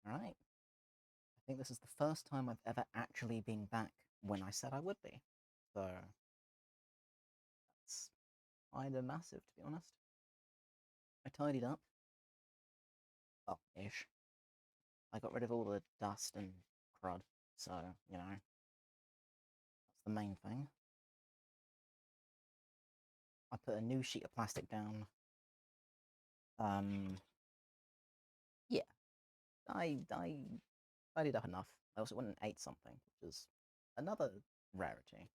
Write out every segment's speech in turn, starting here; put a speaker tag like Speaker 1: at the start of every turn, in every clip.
Speaker 1: Alright. I think this is the first time I've ever actually been back when I said I would be. So, that's kinda massive, to be honest. I tidied up. Well, ish. I got rid of all the dust and crud, so, that's the main thing. I put a new sheet of plastic down. Yeah. I tidied up enough. I also went and ate something, which is another rarity.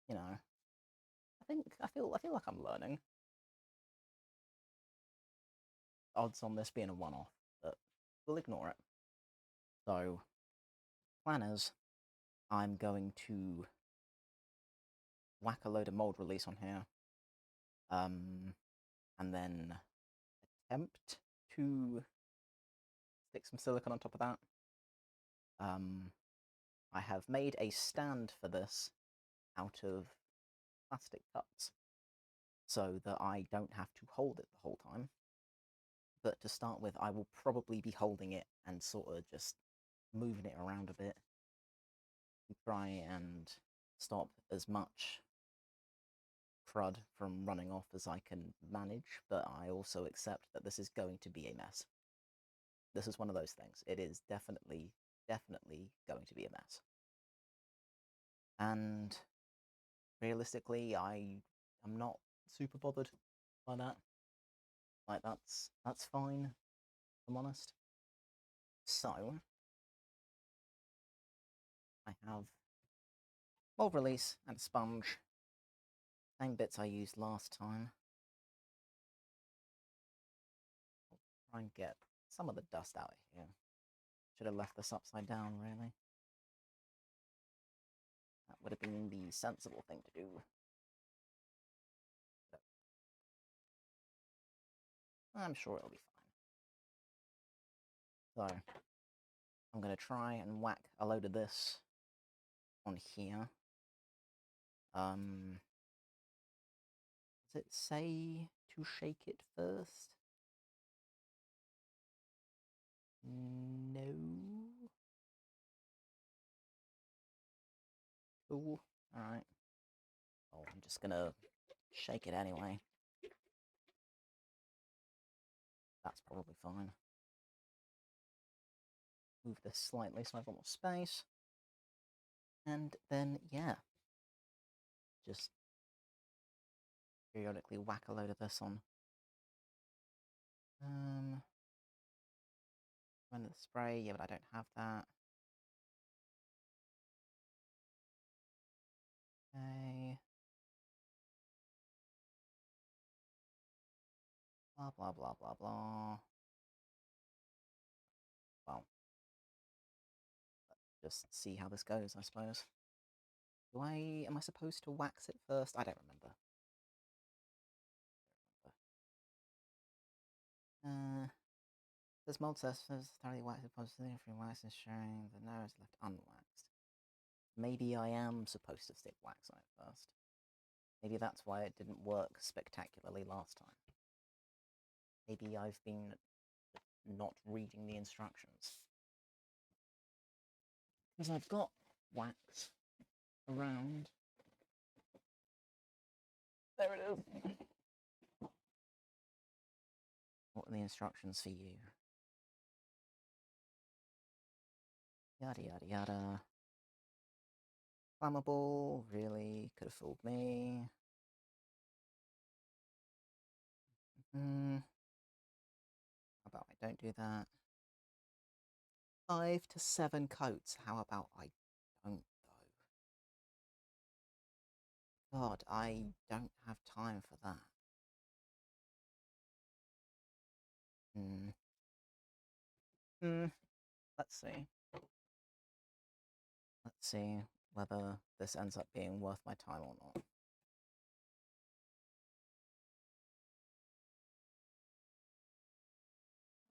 Speaker 1: I feel like I'm learning. Odds on this being a one-off, but we'll ignore it. So, plan is, I'm going to whack a load of mold release on here, and then attempt to stick some silicone on top of that. I have made a stand for this out of plastic cups, so that I don't have to hold it the whole time. But to start with, I will probably be holding it and sort of just moving it around a bit to try and stop as much crud from running off as I can manage, but I also accept that this is going to be a mess. This is one of those things. It is definitely going to be a mess. And realistically, I am not super bothered by that. Like, that's fine, if I'm honest. So, I have mold release and a sponge. Same bits I used last time. I'll try and get some of the dust out of here. Should have left this upside down, really. That would have been the sensible thing to do. But I'm sure it'll be fine. So, I'm going to try and whack a load of this on here. Does it say to shake it first? No. Cool. Alright. Oh, I'm just gonna shake it anyway. That's probably fine. Move this slightly so I've got more space. And then, yeah. Just periodically whack a load of this on. Run the spray, yeah, but I don't have that. Okay. Blah, blah, blah, blah, blah. Well, let's just see how this goes, I suppose. Am I supposed to wax it first? I don't remember. This mold surface thoroughly waxed positively free wax, ensuring the narrow is left unwaxed. Maybe I am supposed to stick wax on it first. Maybe that's why it didn't work spectacularly last time. Maybe I've been not reading the instructions. Because I've got wax around. There it is. What are the instructions for you? Yada yada yada. Flammable, really? Could have fooled me. How about I don't do that? 5 to 7 coats. How about I don't, though? God, I don't have time for that. Let's see. Let's see whether this ends up being worth my time or not.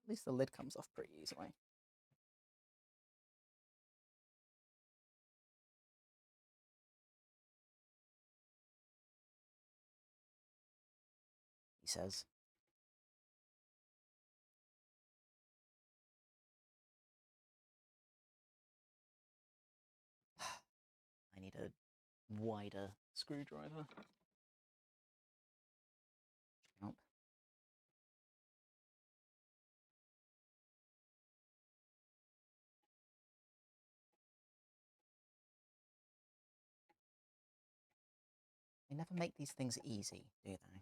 Speaker 1: At least the lid comes off pretty easily. He says. wider screwdriver. Nope. They never make these things easy, do they?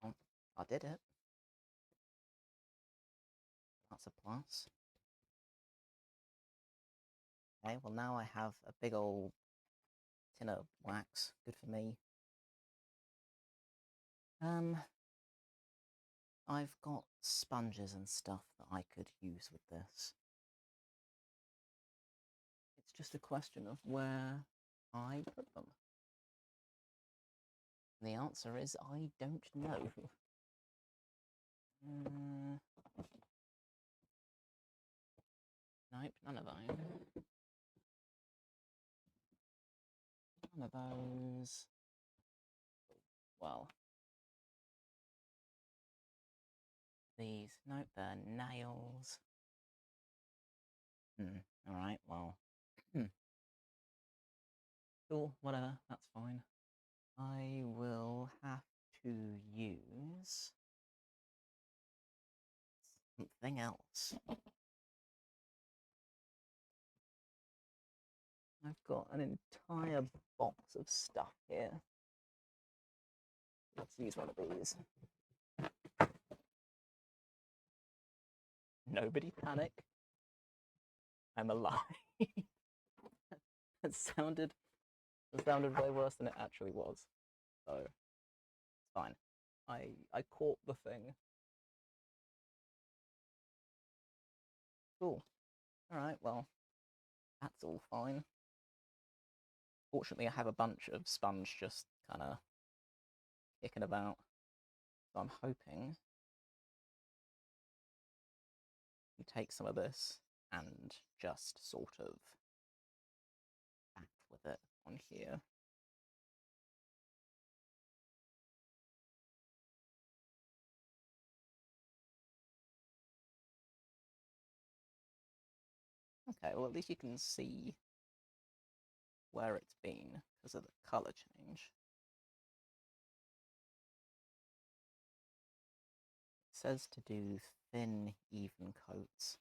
Speaker 1: Oh, I did it. That's a plus. Okay, well now I have a big old tin of wax. Good for me. I've got sponges and stuff that I could use with this. It's just a question of where I put them. The answer is I don't know. Nope, none of those. None of those. Well, these. Nope, they're nails. Alright, well. Cool, whatever, that's fine. I will have to use something else. I've got an entire box of stuff here. Let's use one of these. Nobody panic. I'm alive. It sounded way worse than it actually was. So it's fine. I caught the thing. Cool. Alright, well, that's all fine. Fortunately, I have a bunch of sponge just kind of kicking about. So I'm hoping you take some of this and just sort of act with it on here. Okay, well at least you can see where it's been because of the colour change. It says to do thin, even coats.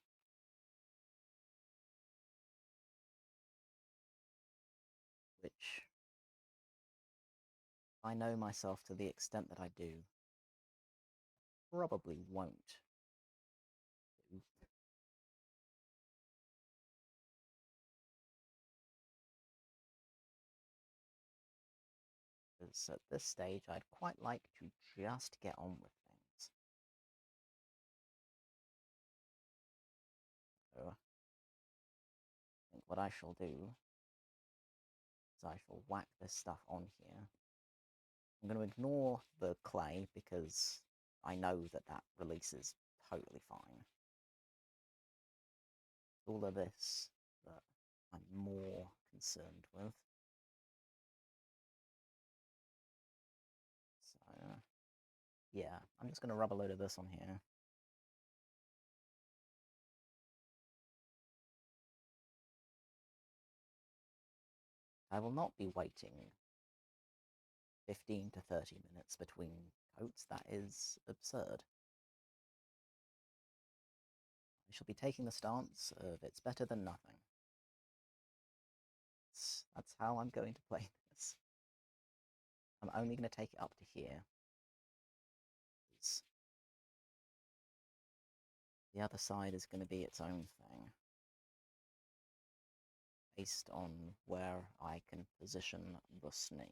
Speaker 1: Which I know myself to the extent that I do, probably won't do. Because at this stage, I'd quite like to just get on with things. So, I think what I shall do is I shall whack this stuff on here. I'm going to ignore the clay because I know that that releases totally fine. All of this that I'm more concerned with. So, yeah, I'm just going to rub a load of this on here. I will not be waiting 15 to 30 minutes between coats. That is absurd. I shall be taking the stance of it's better than nothing. That's how I'm going to play this. I'm only going to take it up to here. The other side is going to be its own thing, based on where I can position the snake.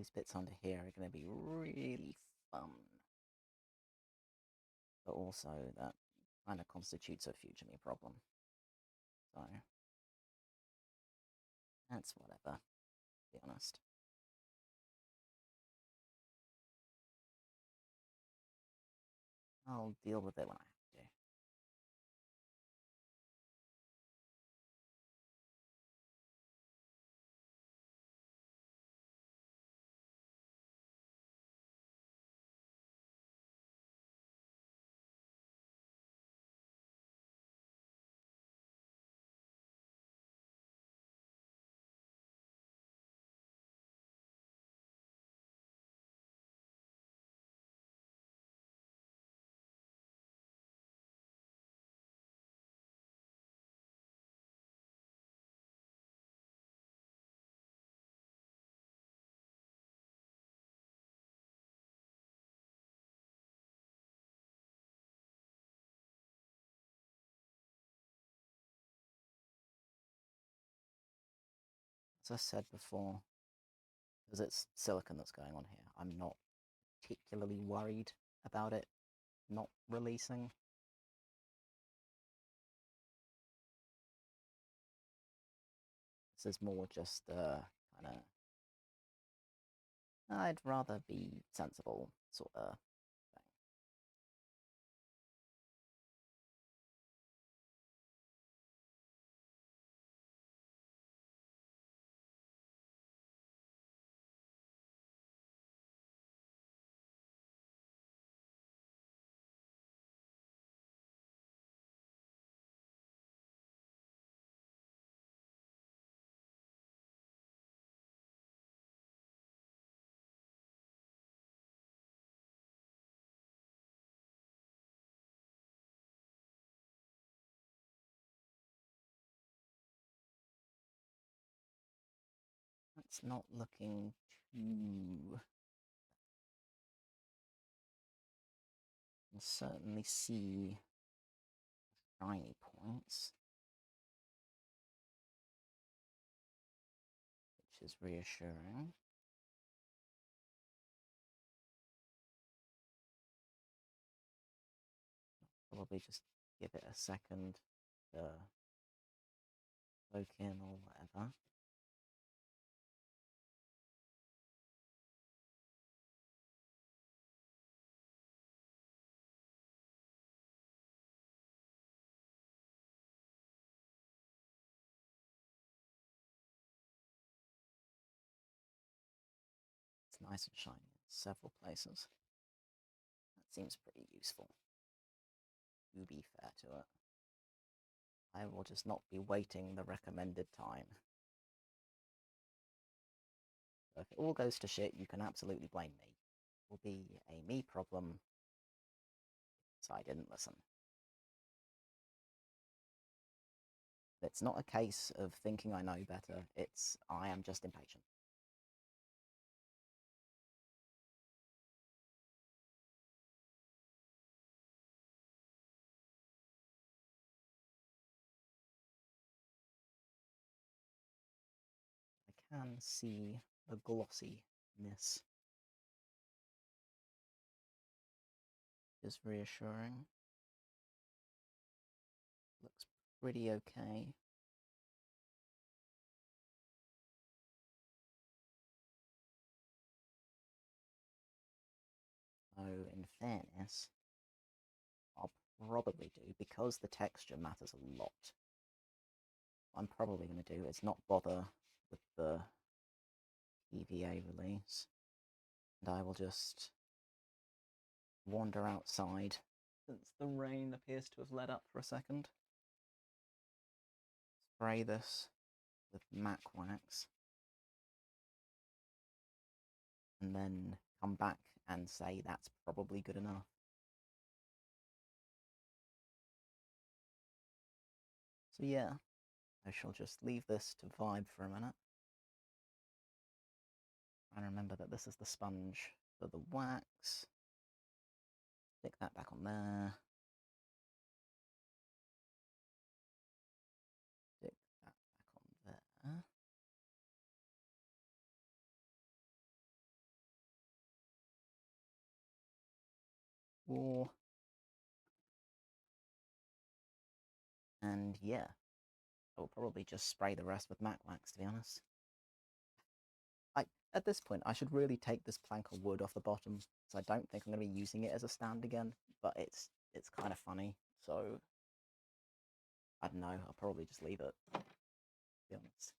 Speaker 1: these bits under here are going to be really fun. But also that kind of constitutes a future me problem. So that's whatever, to be honest. I'll deal with it when I have to. As I said before, because it's silicon that's going on here, I'm not particularly worried about it not releasing. This is more just kind of, I'd rather be sensible sort of thing. That's not looking too... I can certainly see shiny points, which is reassuring. Probably just give it a second to soak in or whatever. It's nice and shiny in several places. That seems pretty useful, to be fair to it. I will just not be waiting the recommended time. So if it all goes to shit, you can absolutely blame me. It will be a me problem, so I didn't listen. It's not a case of thinking I know better, it's I am just impatient. I can see the glossiness. Is reassuring. Looks pretty okay. So in fairness, I'll probably do, because the texture matters a lot, what I'm probably going to do is not bother with the EVA release, and I will just wander outside, since the rain appears to have let up for a second. Spray this with MAC wax, and then come back and say that's probably good enough. So yeah, I shall just leave this to vibe for a minute. And remember that this is the sponge for the wax. Stick that back on there. Stick that back on there. Cool. And yeah, I will probably just spray the rest with mac wax, to be honest. At this point, I should really take this plank of wood off the bottom, because I don't think I'm going to be using it as a stand again, but it's kind of funny, so I don't know, I'll probably just leave it, to be honest.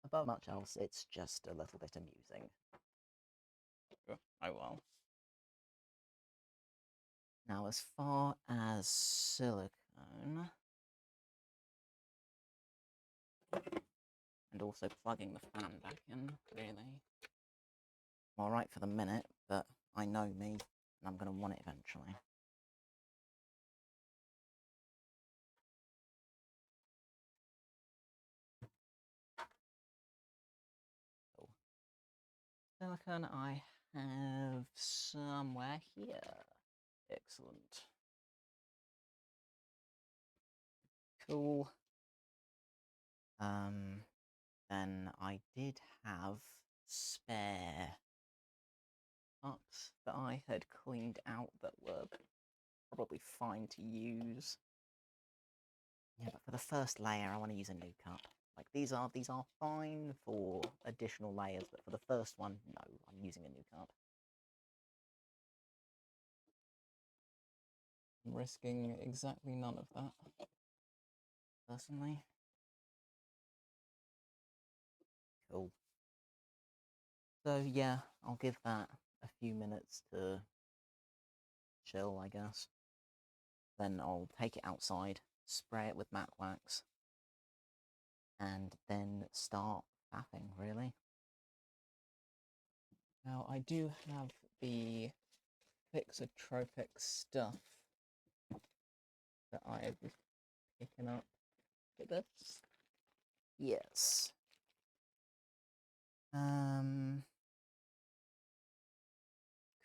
Speaker 1: Above much else, it's just a little bit amusing. Oh well. Now, as far as silicone, and also plugging the fan back in, really. I'm alright for the minute, but I know me, and I'm going to want it eventually. Cool. Silicone I have somewhere here. Excellent. Cool. Then I did have spare cups that I had cleaned out that were probably fine to use. Yeah, but for the first layer, I want to use a new cup. Like these are fine for additional layers, but for the first one, no, I'm using a new cup. I'm risking exactly none of that, personally. Cool. So yeah, I'll give that a few minutes to chill, I guess. Then I'll take it outside, spray it with matte wax, and then start faffing, really. Now, I do have the fixotropic stuff that I was picking up for this. Yes.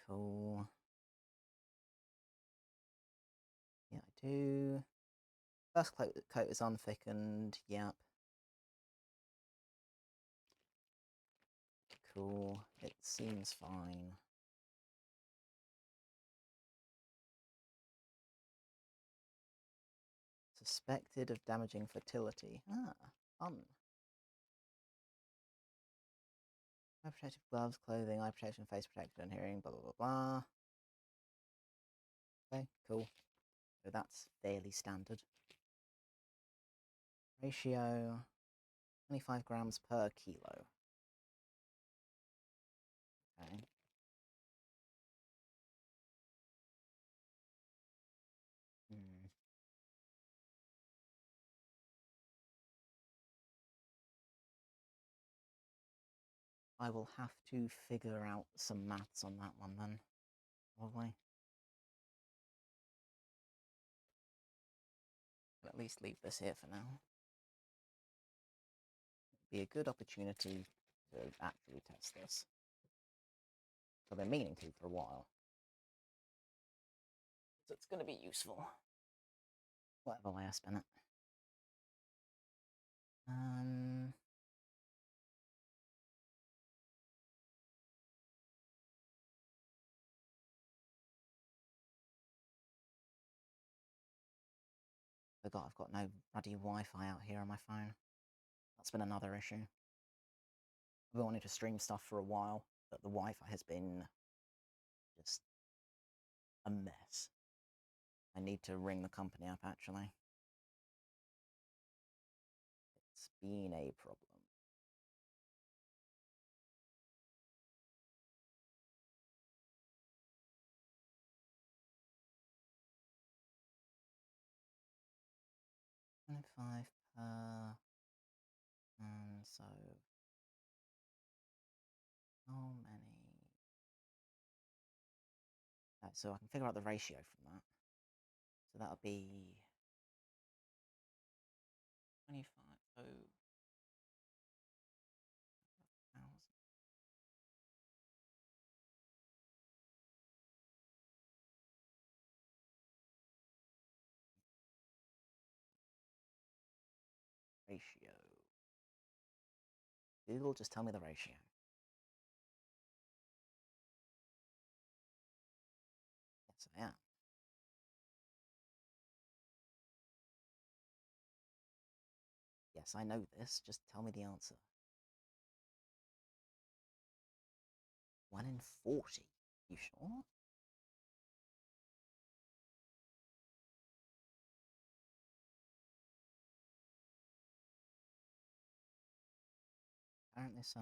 Speaker 1: Cool. Yeah, I do. First coat is unthickened, yep. Cool, it seems fine. Suspected of damaging fertility. Ah, fun. Eye protective gloves, clothing, eye protection, face protection, hearing, blah, blah, blah, blah. Okay, cool. So that's fairly standard. Ratio, 25 grams per kilo. Okay. Hmm. I will have to figure out some maths on that one then, probably. I'll at least leave this here for now. Be a good opportunity to actually test this. I've been meaning to for a while. So it's going to be useful. Whatever way I spin it. Forgot I've got no bloody Wi-Fi out here on my phone. That's been another issue. I've been wanting to stream stuff for a while, but the Wi-Fi has been just a mess. I need to ring the company up, actually. It's been a problem. $25 per... And so... How many... so I can figure out the ratio from that. So that'll be... 25... Oh... 1,000. Ratio. Google, just tell me the ratio. Yes, I know this. Just tell me the answer. 1 in 40. You sure? Apparently so.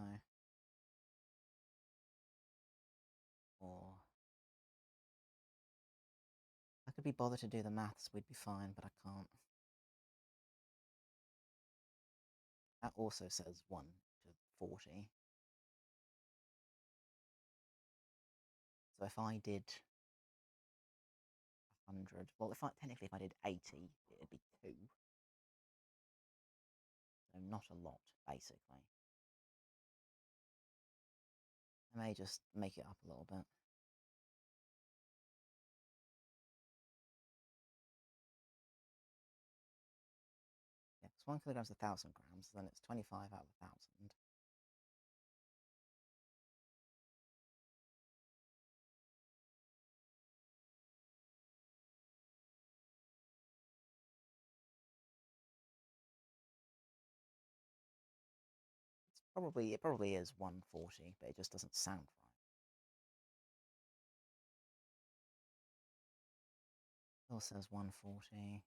Speaker 1: Or if I could be bothered to do the maths, we'd be fine, but I can't. That also says 1 to 40. So if I did 100, well, technically if I did 80, it'd be 2. So not a lot, basically. I may just make it up a little bit. Yeah, because 1 kilogram is 1,000 grams, then it's 25 out of 1,000. It probably is 140, but it just doesn't sound right. It all says 140.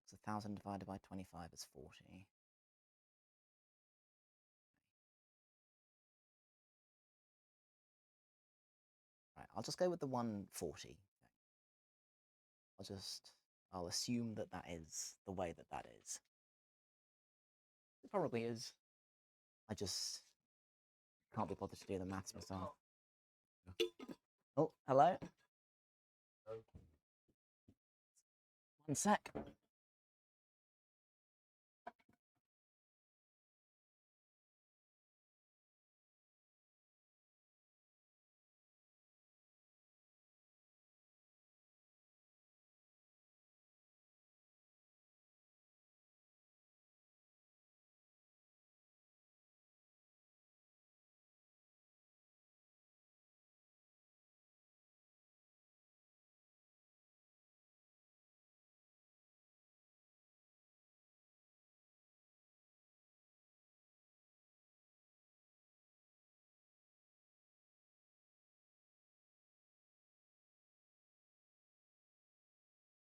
Speaker 1: So 1,000 divided by 25 is 40. Right, I'll just go with the 140. I'll assume that that is the way that that is. It probably is. I just can't be bothered to do the maths myself. Oh, hello? 1 sec.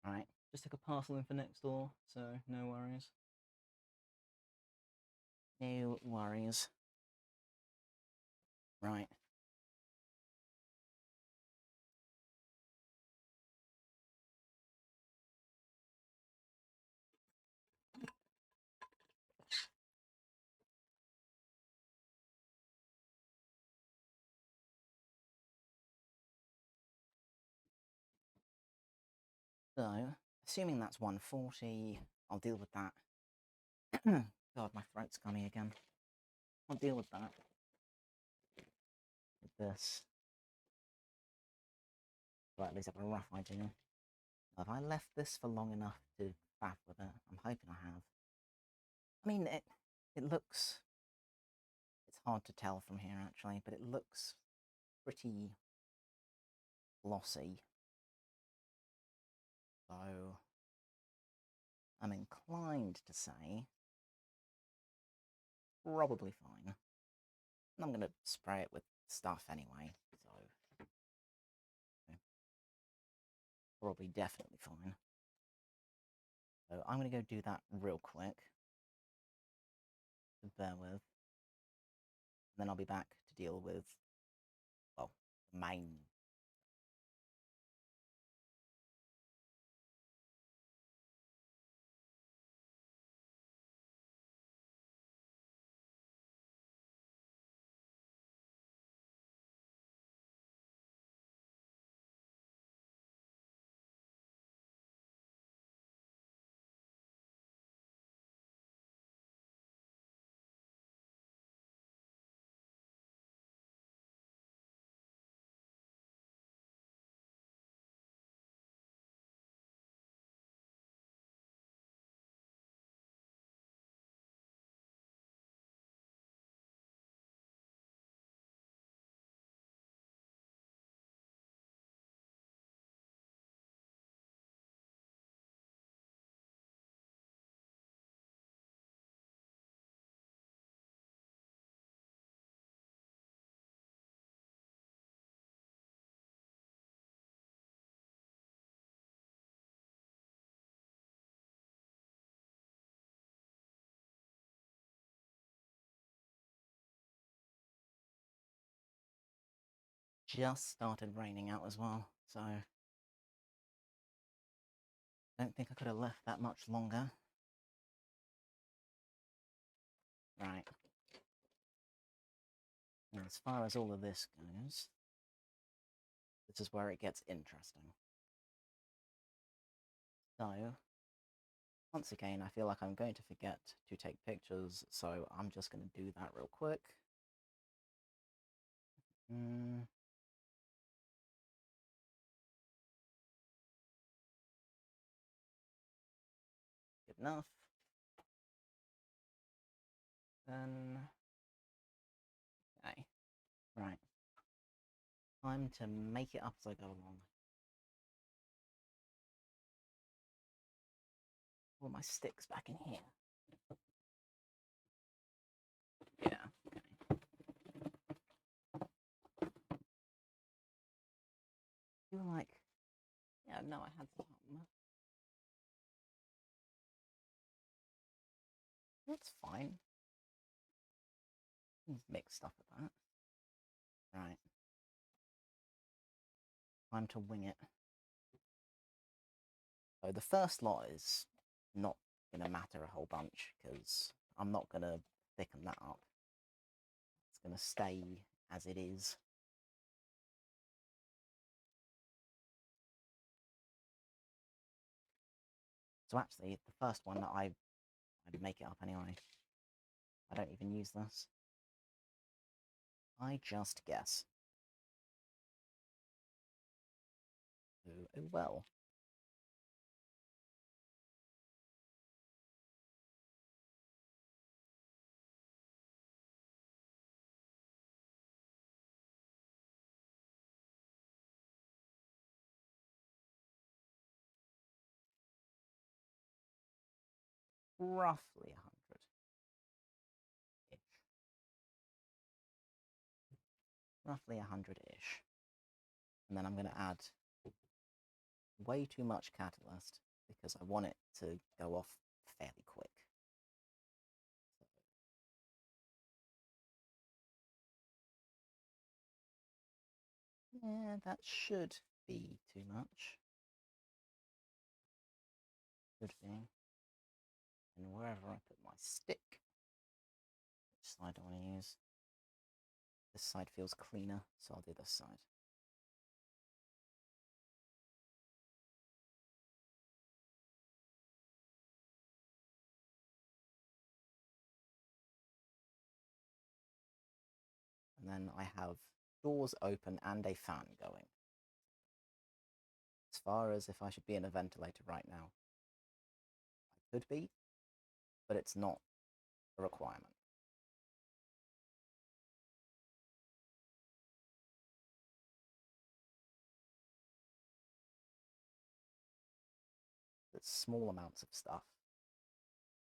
Speaker 1: Right, just took a parcel in for next door, so no worries. No worries. Right. So, assuming that's 140, I'll deal with that. God, my throat's gummy again. I'll deal with that. With this. Well, at least I have a rough idea. Have I left this for long enough to faff with it? I'm hoping I have. I mean, it looks... It's hard to tell from here, actually, but it looks pretty glossy. So, I'm inclined to say probably fine. And I'm going to spray it with stuff anyway, so probably definitely fine. So I'm going to go do that real quick. So bear with. And then I'll be back to deal with, well, the main just started raining out as well, so I don't think I could have left that much longer. Right. And as far as all of this goes, this is where it gets interesting. So, once again, I feel like I'm going to forget to take pictures, so I'm just going to do that real quick. Good enough. Then, okay, right. Time to make it up as I go along. All my sticks back in here. Yeah, okay. I feel like, yeah, no, I had some. That's fine. Mix stuff with that. Right. Time to wing it. So the first lot is not going to matter a whole bunch, because I'm not going to thicken that up. It's going to stay as it is. So actually, the first one that I'd make it up anyway. I don't even use this. I just guess. Oh well. Roughly 100-ish. Roughly 100-ish. And then I'm going to add way too much catalyst because I want it to go off fairly quick. Yeah, that should be too much. Should be. And wherever I put my stick, which side do I want to use? This side feels cleaner, so I'll do this side. And then I have doors open and a fan going. As far as if I should be in a ventilator right now, I could be, but it's not a requirement. It's small amounts of stuff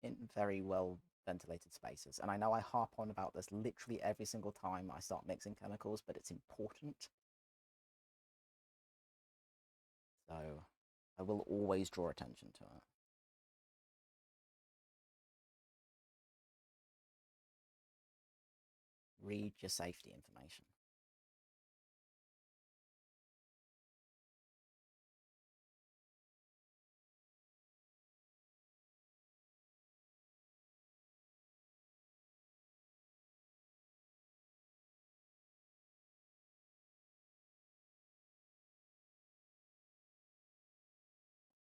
Speaker 1: in very well ventilated spaces. And I know I harp on about this literally every single time I start mixing chemicals, but it's important. So I will always draw attention to it. Read your safety information.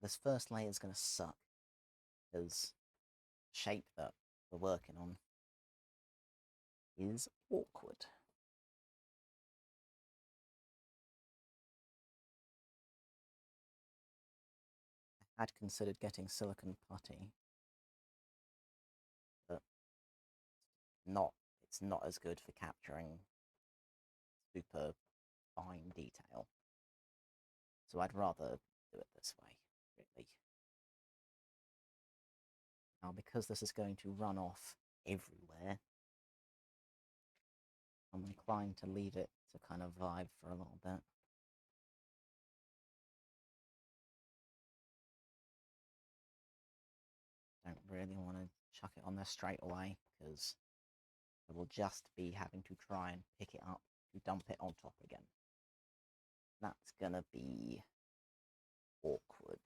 Speaker 1: This first layer is going to suck because the shape that we're working on is awkward. I had considered getting silicone putty, but it's not as good for capturing super fine detail. So I'd rather do it this way, really. Now, because this is going to run off everywhere, I'm inclined to leave it to kind of vibe for a little bit. Don't really want to chuck it on there straight away, because I will just be having to try and pick it up to dump it on top again. That's gonna be awkward.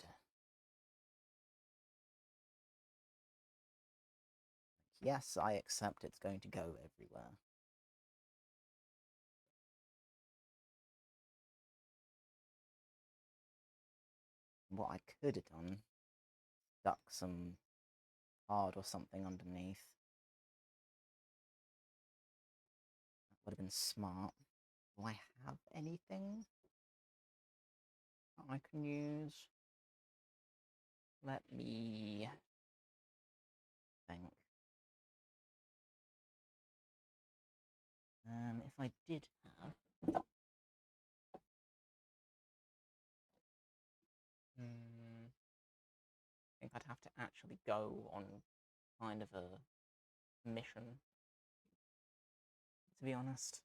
Speaker 1: Yes, I accept it's going to go everywhere. What I could have done, stuck some card or something underneath. That would have been smart. Do I have anything that I can use? Let me think. If I did have... I think I'd have to actually go on kind of a mission, to be honest.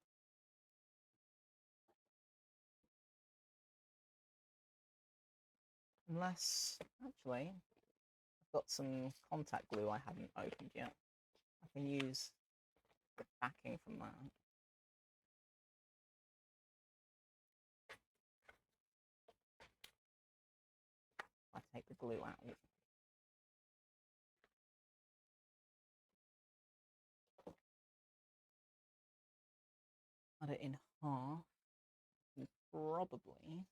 Speaker 1: Unless, actually, I've got some contact glue I haven't opened yet. I can use the backing from that. I take the glue out. Cut it in half. And probably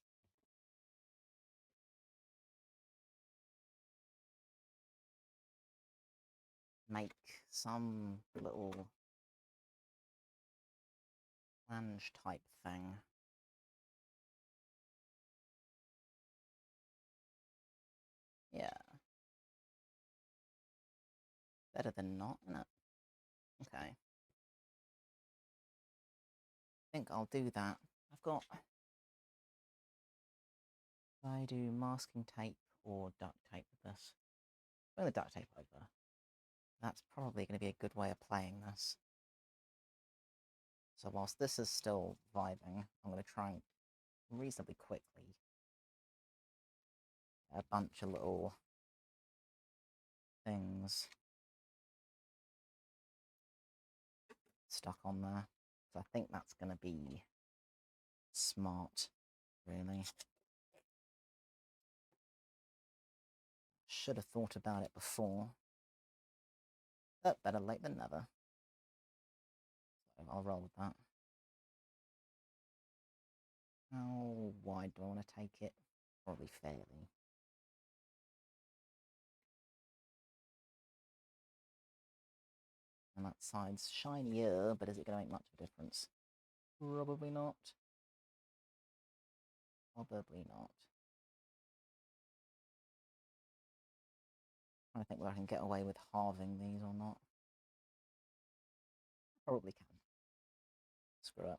Speaker 1: make some little flange type thing. Yeah. Better than not, innit? Okay. I think I'll do that. I've got... Do I do masking tape or duct tape with this? Bring the duct tape over. That's probably going to be a good way of playing this. So whilst this is still vibing, I'm going to try and reasonably quickly a bunch of little things stuck on there. So I think that's going to be smart, really. Should have thought about it before. But better late than never. So I'll roll with that. How wide do I want to take it? Probably fairly. And that side's shinier, but is it going to make much of a difference? Probably not. Probably not. I think whether I can get away with halving these or not. Probably can. Screw it.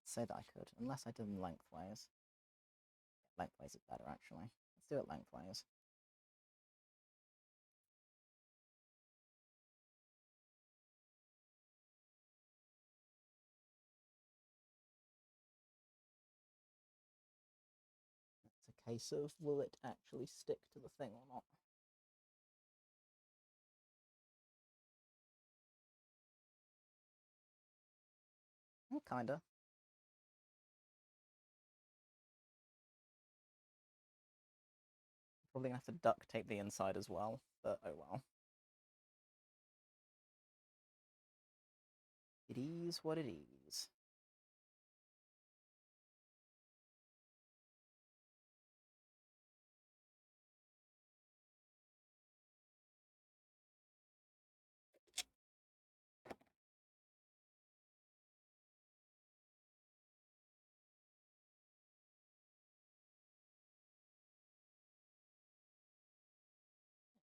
Speaker 1: Say that I could, unless I did them lengthways. Lengthways is better, actually. Let's do it lengthways. It's a case of, will it actually stick to the thing or not? Kinda. Probably gonna have to duct tape the inside as well, but oh well. It is what it is.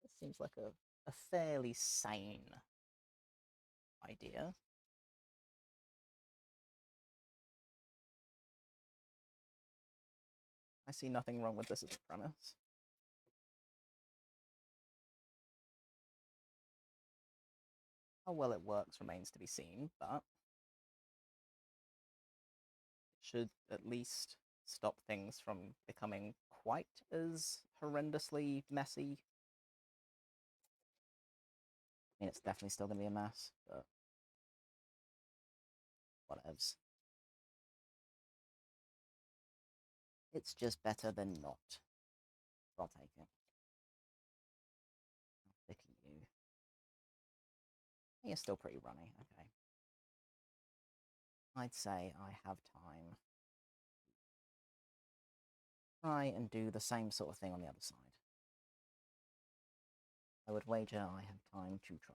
Speaker 1: It seems like a fairly sane idea. I see nothing wrong with this as a premise. How well it works remains to be seen, but it should at least stop things from becoming quite as horrendously messy. I mean, it's definitely still going to be a mess, but whatevs. It's just better than not. I'll take it. How thick are you? You're still pretty runny, okay. I'd say I have time. Try and do the same sort of thing on the other side. I would wager I have time to try.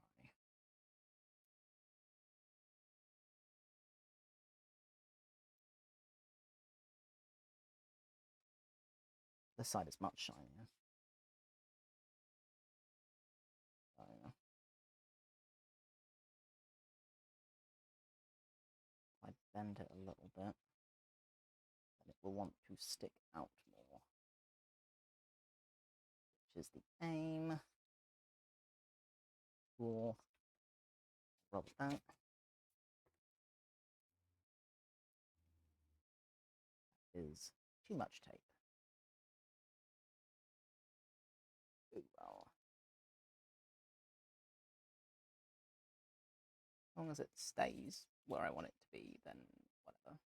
Speaker 1: This side is much shinier. So, if I bend it a little bit, then it will want to stick out more, which is the aim. Cool. Rub that. Is too much tape. Ooh, well. As long as it stays where I want it to be, then whatever.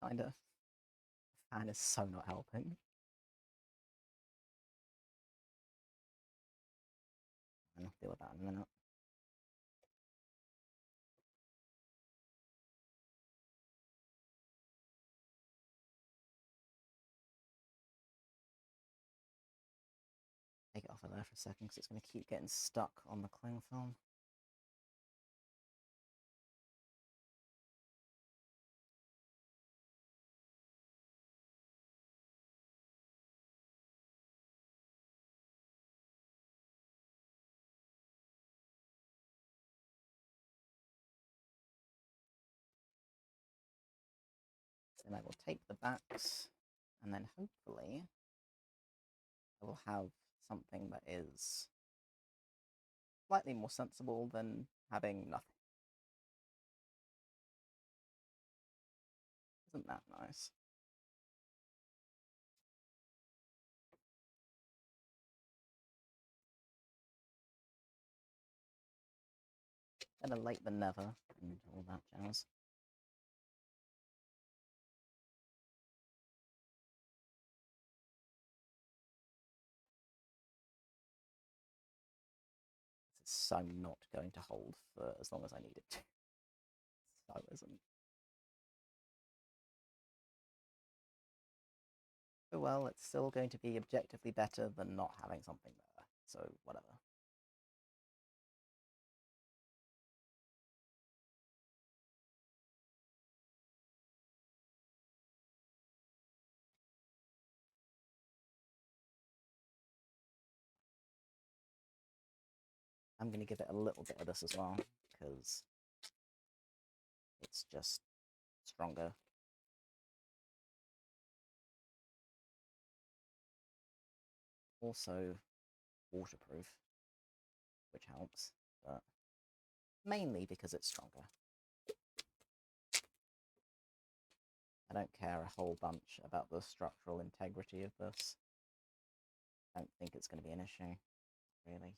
Speaker 1: Kinda. The fan is so not helping. I'll deal with that in a minute. Take it off of there for a second because it's going to keep getting stuck on the cling film. Then I will tape the backs, and then hopefully I will have something that is slightly more sensible than having nothing. Isn't that nice? Better late than never, and all that jazz. It's so not going to hold for as long as I need it to. So isn't. Oh well, it's still going to be objectively better than not having something there, so whatever. I'm going to give it a little bit of this as well, because it's just stronger. Also waterproof, which helps, but mainly because it's stronger. I don't care a whole bunch about the structural integrity of this. I don't think it's going to be an issue, really.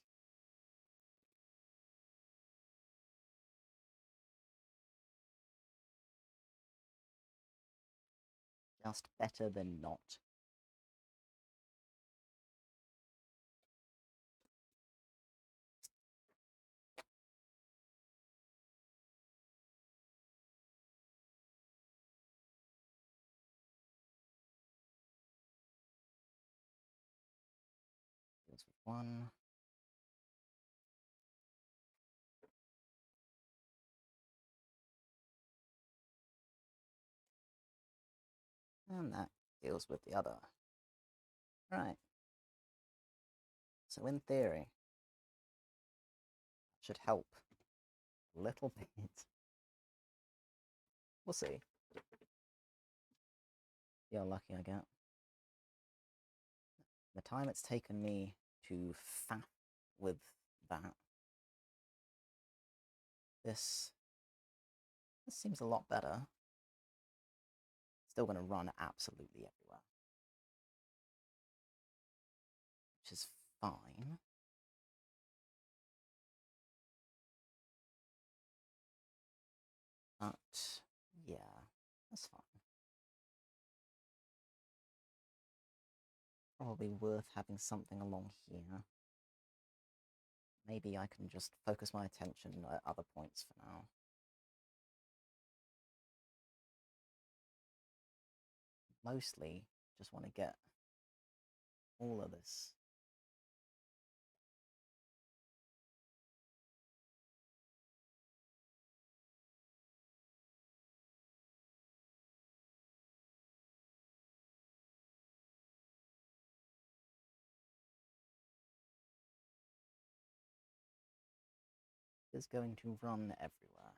Speaker 1: Just better than not. Deals with one. And that deals with the other. Right. So in theory, that should help a little bit. We'll see. See how lucky I get. The time it's taken me to faff with that, this seems a lot better. Still going to run absolutely everywhere, which is fine. But yeah, that's fine. probably worth having something along here. Maybe I can just focus my attention at other points for now. Mostly just want to get all of this is going to run everywhere.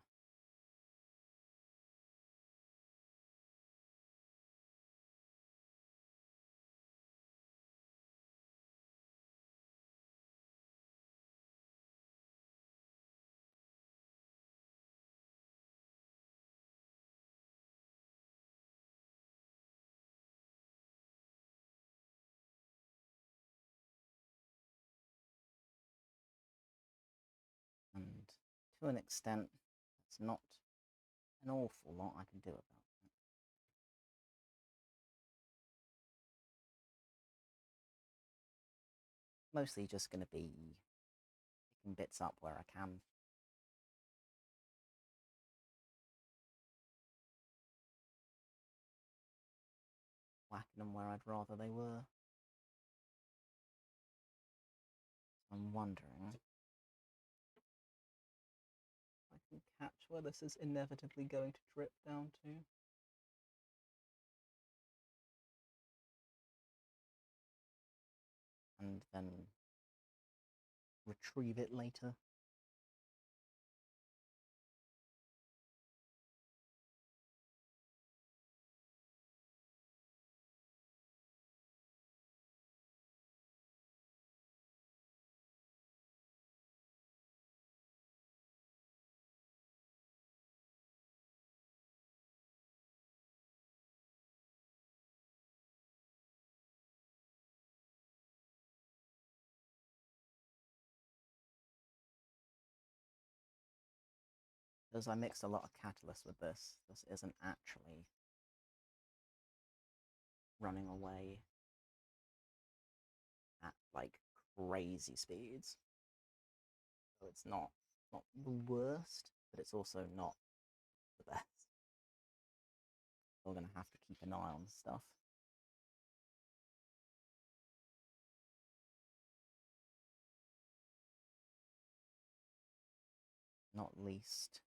Speaker 1: And to an extent, that's not an awful lot I can do about it. Mostly just going to be picking bits up where I can. Whacking them where I'd rather they were. I'm wondering if I can catch where this is inevitably going to drip down to. And then retrieve it later. Because I mixed a lot of catalyst with this, this isn't actually running away at like crazy speeds. So it's not the worst, but it's also not the best. We're gonna have to keep an eye on stuff. Not least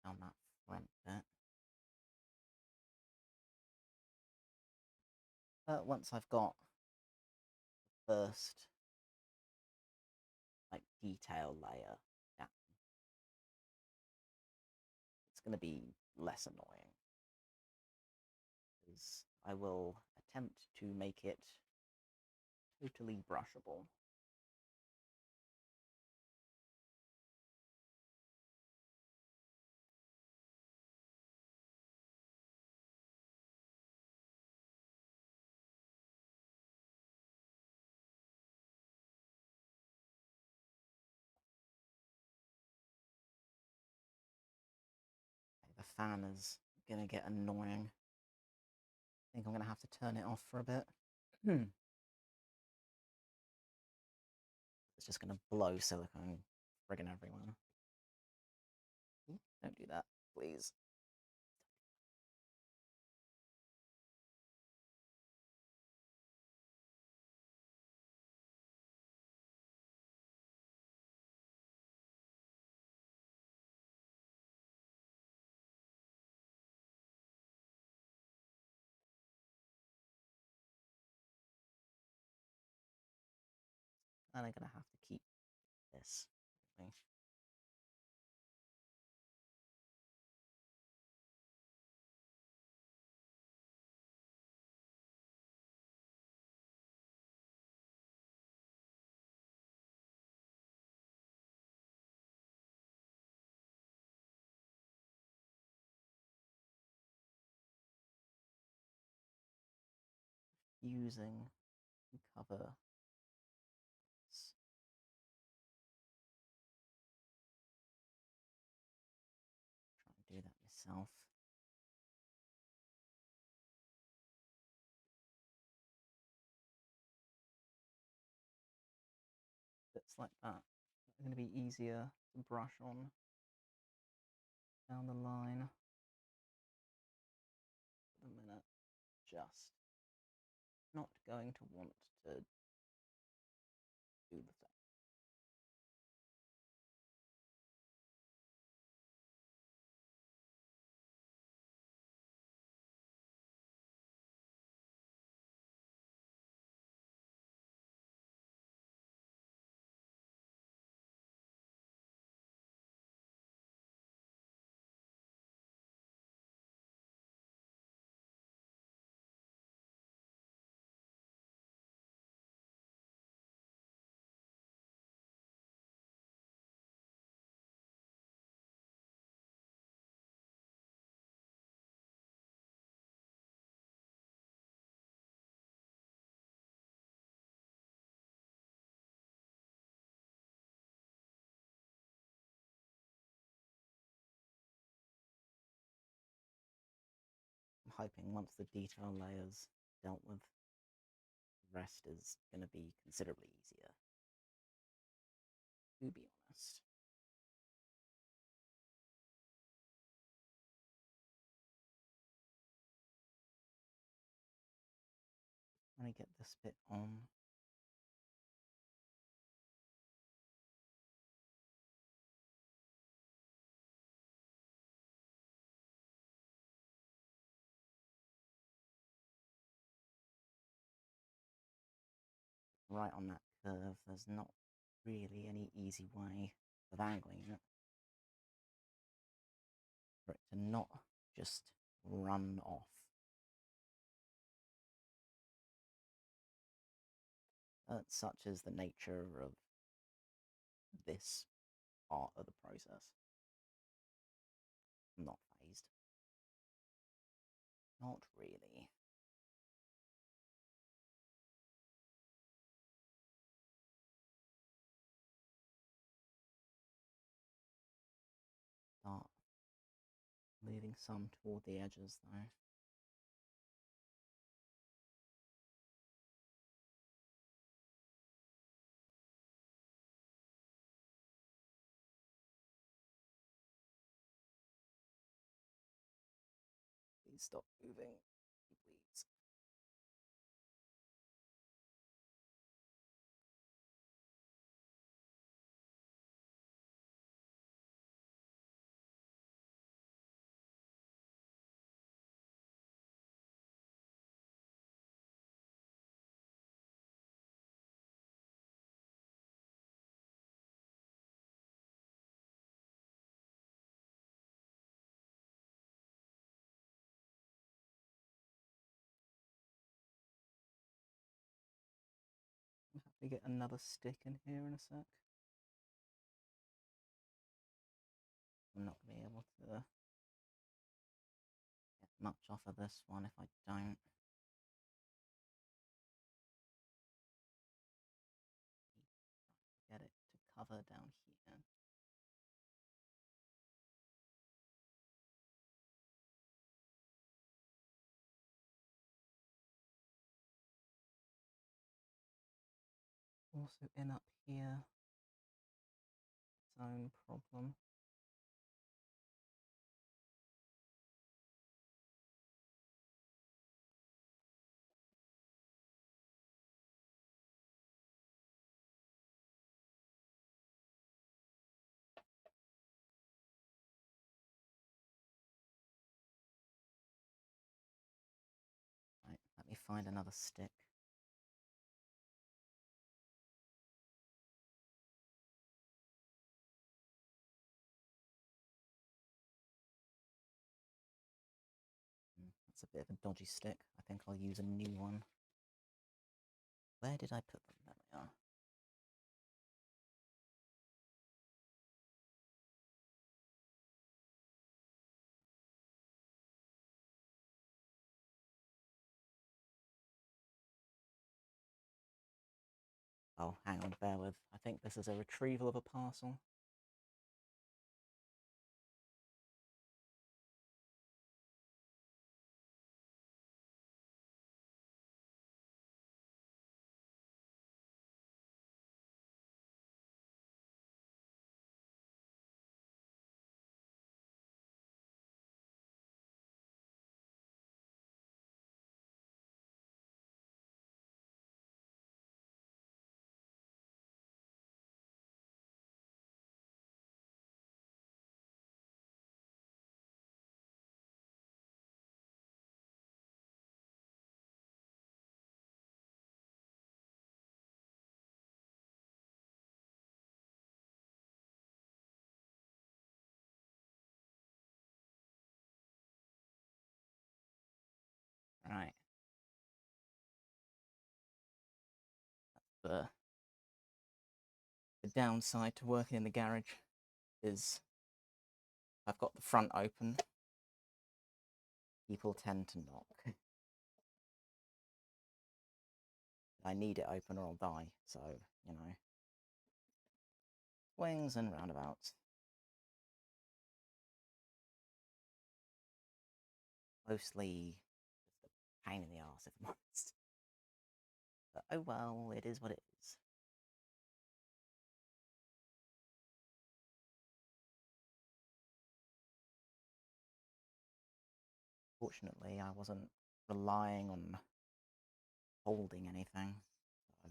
Speaker 1: down that front bit. But once I've got the first like detail layer down, it's going to be less annoying, because I will attempt to make it totally brushable. The fan is going to get annoying. I think I'm going to have to turn it off for a bit. It's just going to blow silicone friggin' everywhere. Don't do that, please. And I'm going to have to keep this. Really. Using cover. Try and do that myself. like that. It's going to be easier to brush on down the line. For the minute, just not going to want to do the thing. I'm hoping once the detail layer's dealt with, the rest is going to be considerably easier, to be honest. Let me get this bit on. Right on that curve, there's not really any easy way of angling it for it to not just run off. Such is the nature of this part of the process. I'm not phased. Not really. Start moving some toward the edges though. Please stop moving, please. We get another stick in here in a sec. I'm not going to be able to get much off of this one if I don't. Get it to cover down here. Also in up here, its own problem. Right, let me find another stick. That's a bit of a dodgy stick. I think I'll use a new one. Where did I put them? There we are. Oh, hang on, bear with. I think this is a retrieval of a parcel. the downside to working in the garage is I've got the front open. People tend to knock. I need it open or I'll die, so, you know. Swings and roundabouts. Mostly just a pain in the arse, if I'm honest. But oh well, it is what it is. Fortunately, I wasn't relying on holding anything. So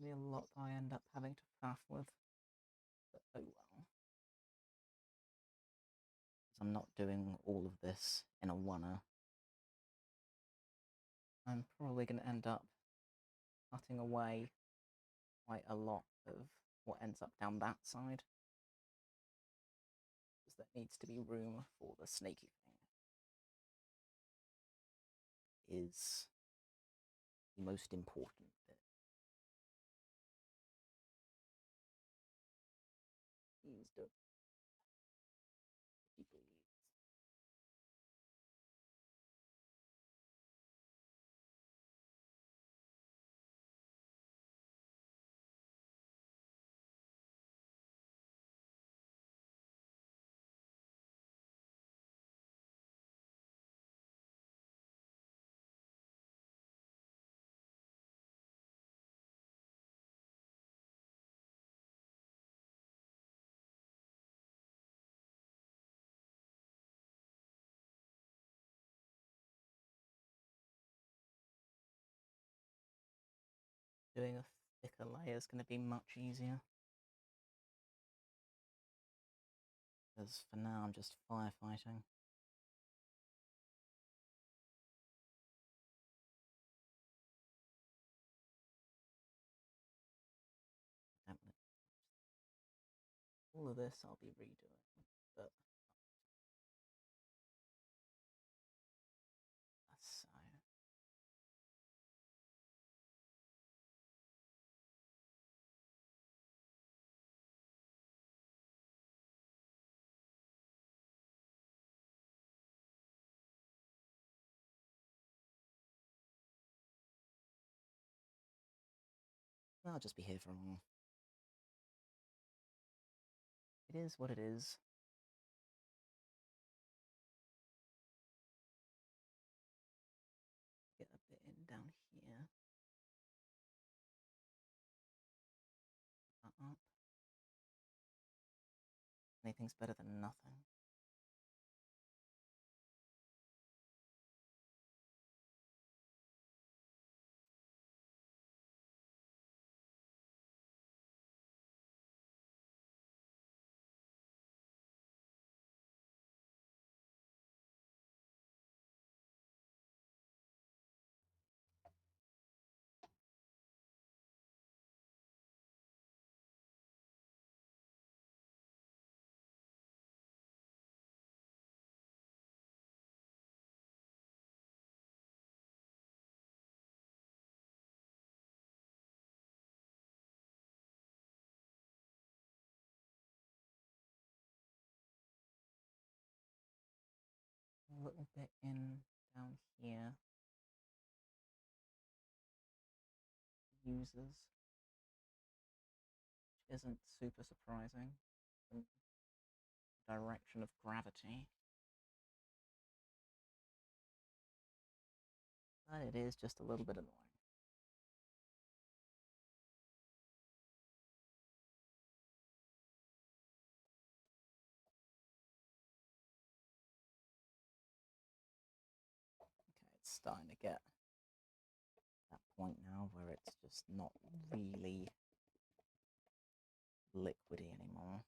Speaker 1: there's a lot I end up having to faff with. But oh well. I'm not doing all of this in a oneer. I'm probably going to end up cutting away quite a lot of what ends up down that side. Because there needs to be room for the snaky thing. Is the most important bit. Please don't. People use. Doing a thicker layer is going to be much easier. Because for now I'm just firefighting. All of this I'll be redoing, but so. I'll just be here for a while. It is what it is. Get a bit in down here. Up. Anything's better than nothing. A little bit in down here. Users, which isn't super surprising. The direction of gravity. But it is just a little bit annoying. Okay, it's starting to get that point now where it's just not really liquidy anymore.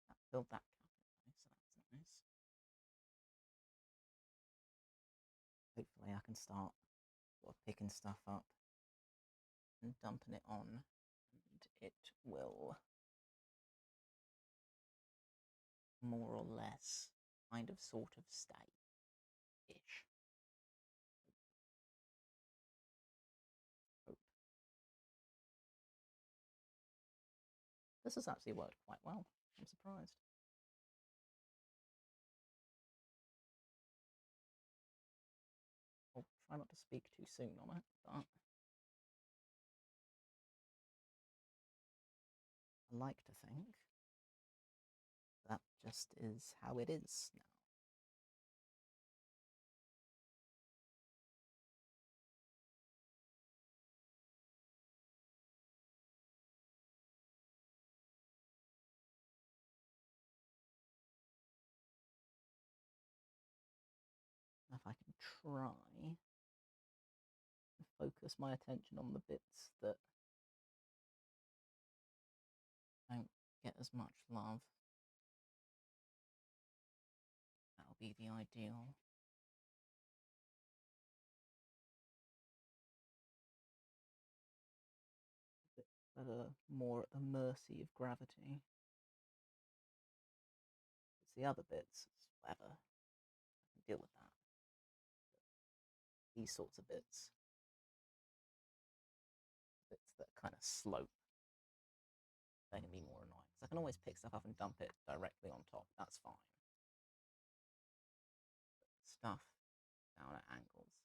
Speaker 1: That filled that cup in place, so that's nice. Hopefully I can start sort of picking stuff up and dumping it on, and it will more or less kind of sort of stay-ish. Hope. This has actually worked quite well. I'm surprised. I'll try not to speak too soon on it, but I like to think that just is how it is now. If I can try and focus my attention on the bits that don't get as much love, that'll be the ideal. Bits that are more at the mercy of gravity. It's the other bits, it's whatever. I can deal with that. These sorts of bits that kind of slope, they're going to be more annoying. So I can always pick stuff up and dump it directly on top. That's fine. But stuff down at angles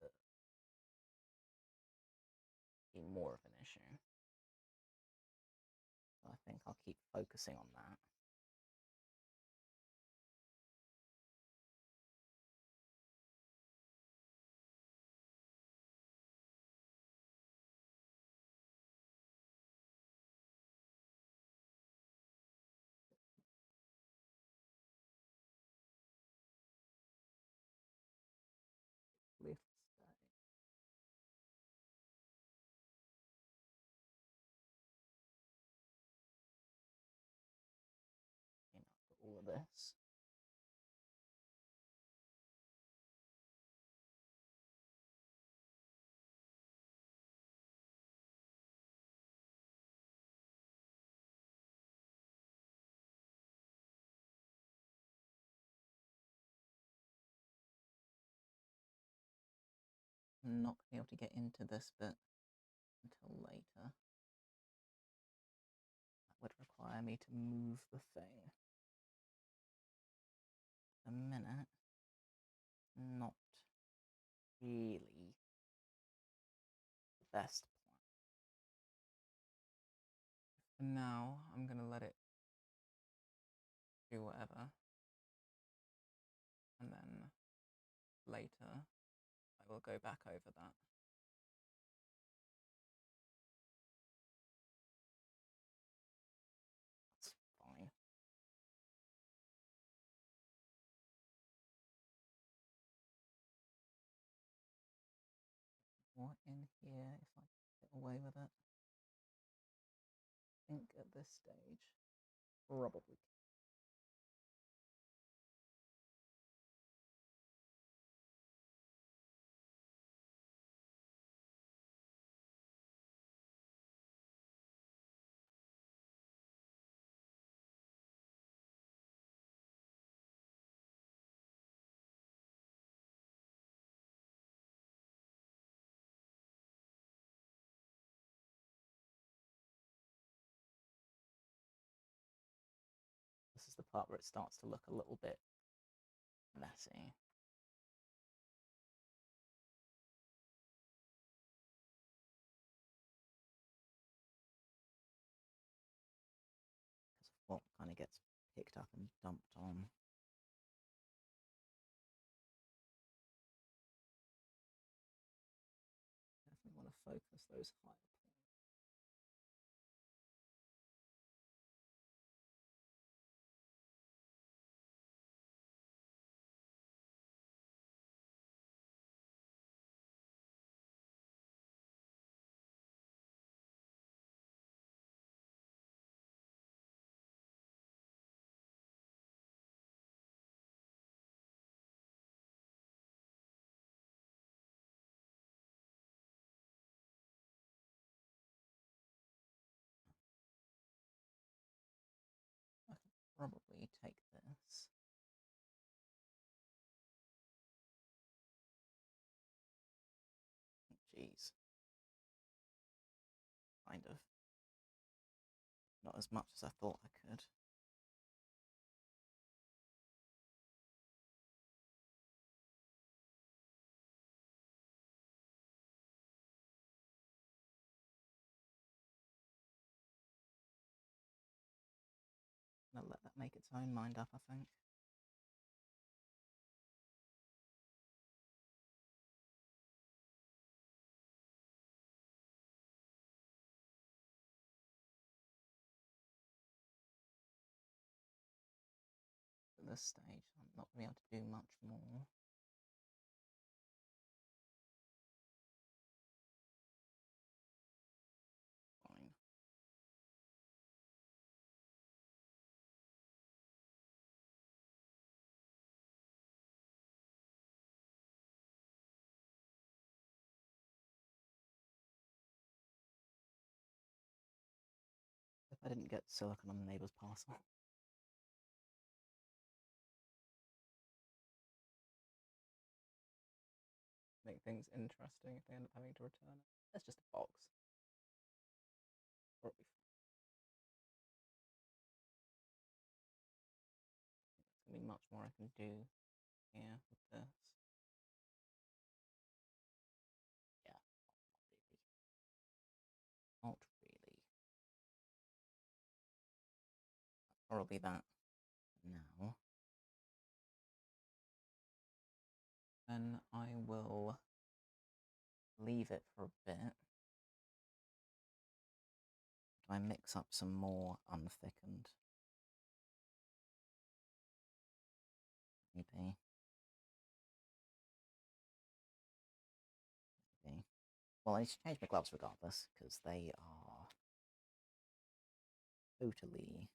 Speaker 1: that be more of an issue. So I think I'll keep focusing on that. Lift stay. All of this. I'm not going to be able to get into this bit until later. That would require me to move the thing. A minute, not really the best plan. For now, I'm going to let it do whatever. And then later, I will go back over that. That's fine. What in here if I get away with it? I think at this stage, probably. This is the part where it starts to look a little bit messy. what kind of gets picked up and dumped on. Definitely want to focus those higher points. I could probably take this. Jeez. Kind of. Not as much as I thought I could. I'm gonna let that make its own mind up, I think. At this stage, I'm not going to be able to do much more. Fine. If I didn't get silicon on the neighbour's parcel. Make things interesting if they end up having to return it. That's just a box. Or it'll be fine. There's going to be much more I can do here with this. Yeah, not really. Probably that now. Then I will leave it for a bit. Do I mix up some more unthickened? Maybe. Maybe. Well, I need to change my gloves regardless, because they are totally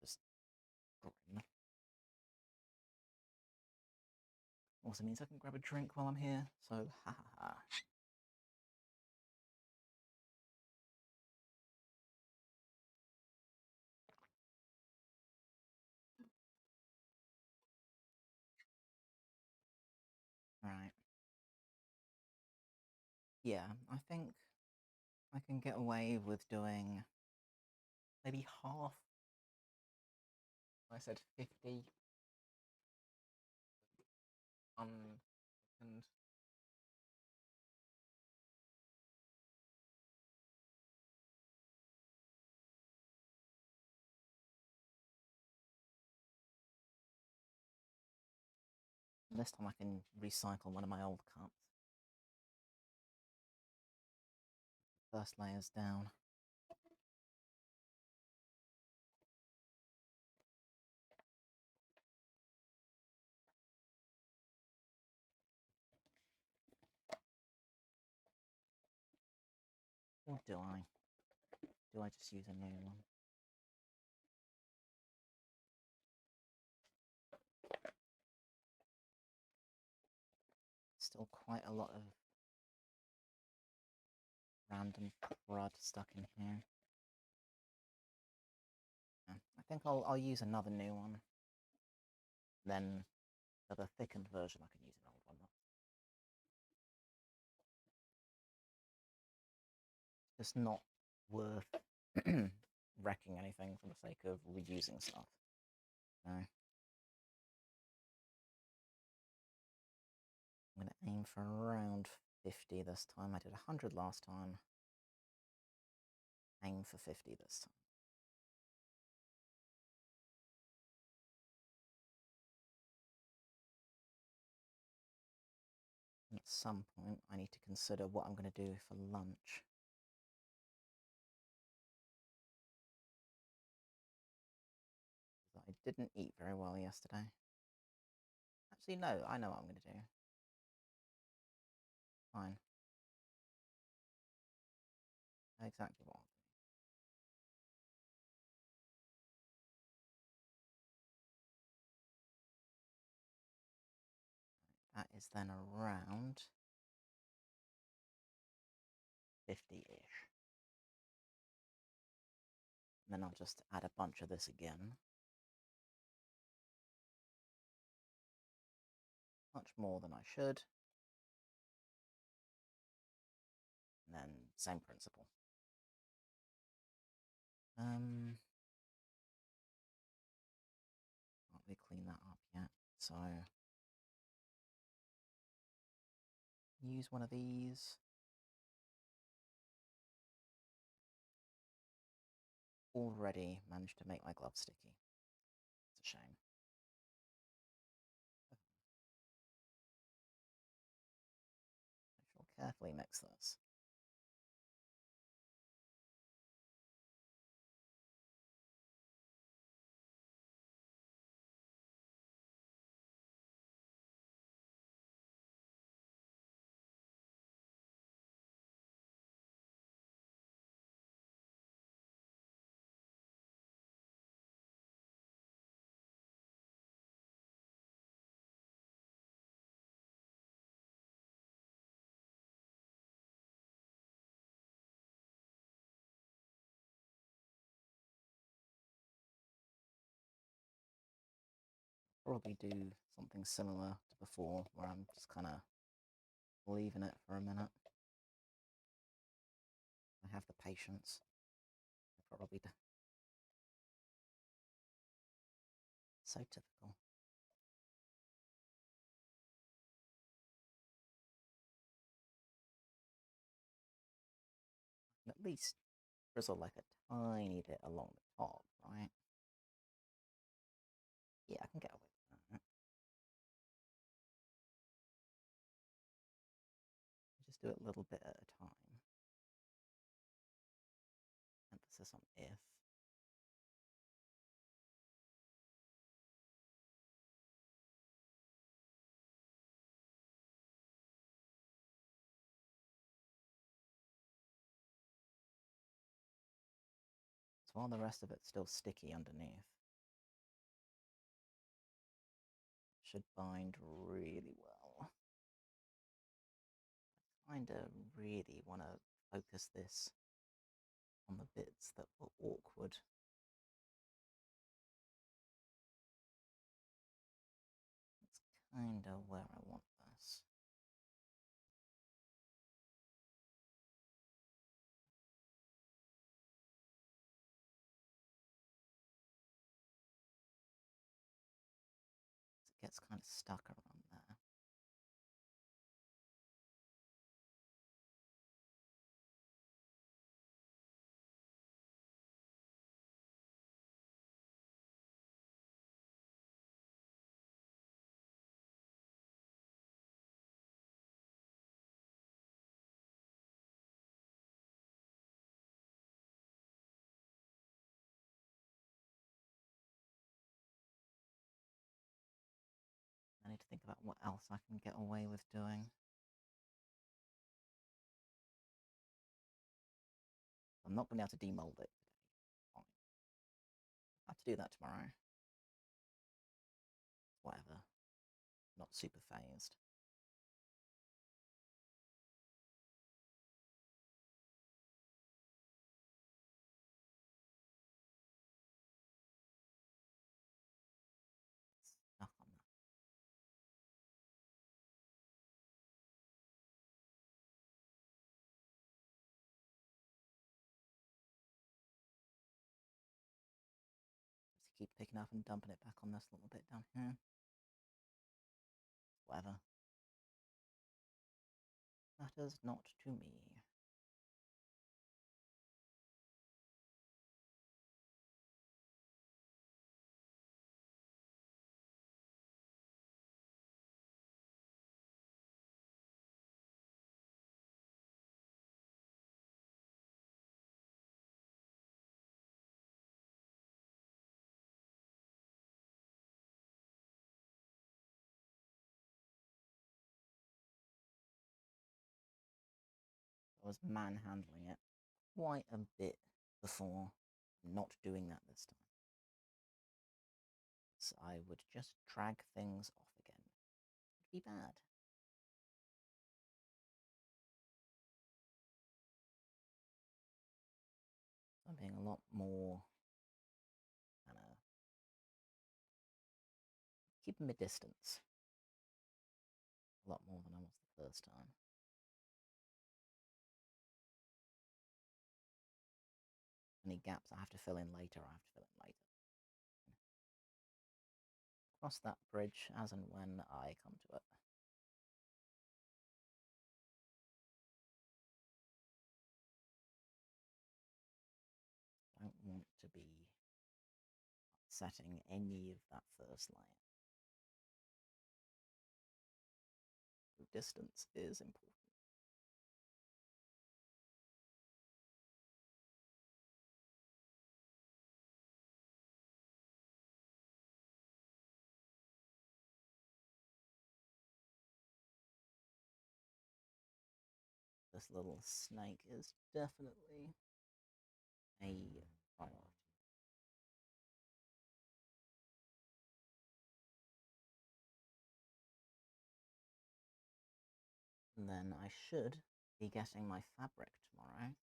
Speaker 1: just grim. Also means I can grab a drink while I'm here, so ha ha ha. Right. Yeah, I think I can get away with doing maybe half. I said 50 and this time I can recycle one of my old cups. First layer's down. Or do I? Do I just use a new one? Still quite a lot of random crud stuck in here. Yeah, I think I'll use another new one. Then for the thickened version I can use an old one. It's not worth wrecking anything for the sake of reusing stuff. No. I'm going to aim for around 50 this time. I did 100 last time. aim for 50 this time. And at some point, I need to consider what I'm going to do for lunch. I didn't eat very well yesterday. Actually, no, I know what I'm going to do. Fine. Exactly what I'll do. That is then around 50-ish. And then I'll just add a bunch of this again. Much more than I should. And then same principle. Can't really clean that up yet, so use one of these. Already managed to make my glove sticky. It's a shame. I shall carefully mix this. Probably do something similar to before, where I'm just kind of leaving it for a minute. I have the patience. I probably do. So typical. At least drizzle like a tiny bit along the top, right? Yeah, I can get away with that. Just do it a little bit at a time. Emphasis on if. So while the rest of it's still sticky underneath, it should bind really well. I kind of really want to focus this on the bits that were awkward. That's kind of where I want this. It gets kind of stuck around there. I need to think about what else I can get away with doing. I'm not going to be able to demold it today. Fine. I have to do that tomorrow. Whatever. Not super phased. Stuck on that. Just keep picking up and dumping it back on this little bit down here. Whatever. Matters not to me. I was manhandling it quite a bit before. Not doing that this time. So I would just drag things off again. It'd be bad. I'm being a lot more kind of keeping my distance. A lot more than I was the first time. Any gaps I have to fill in later, I have to fill in later. Cross that bridge as and when I come to it. Don't want to be upsetting any of that first layer. So distance is important. This little snake is definitely a priority. And then I should be getting my fabric tomorrow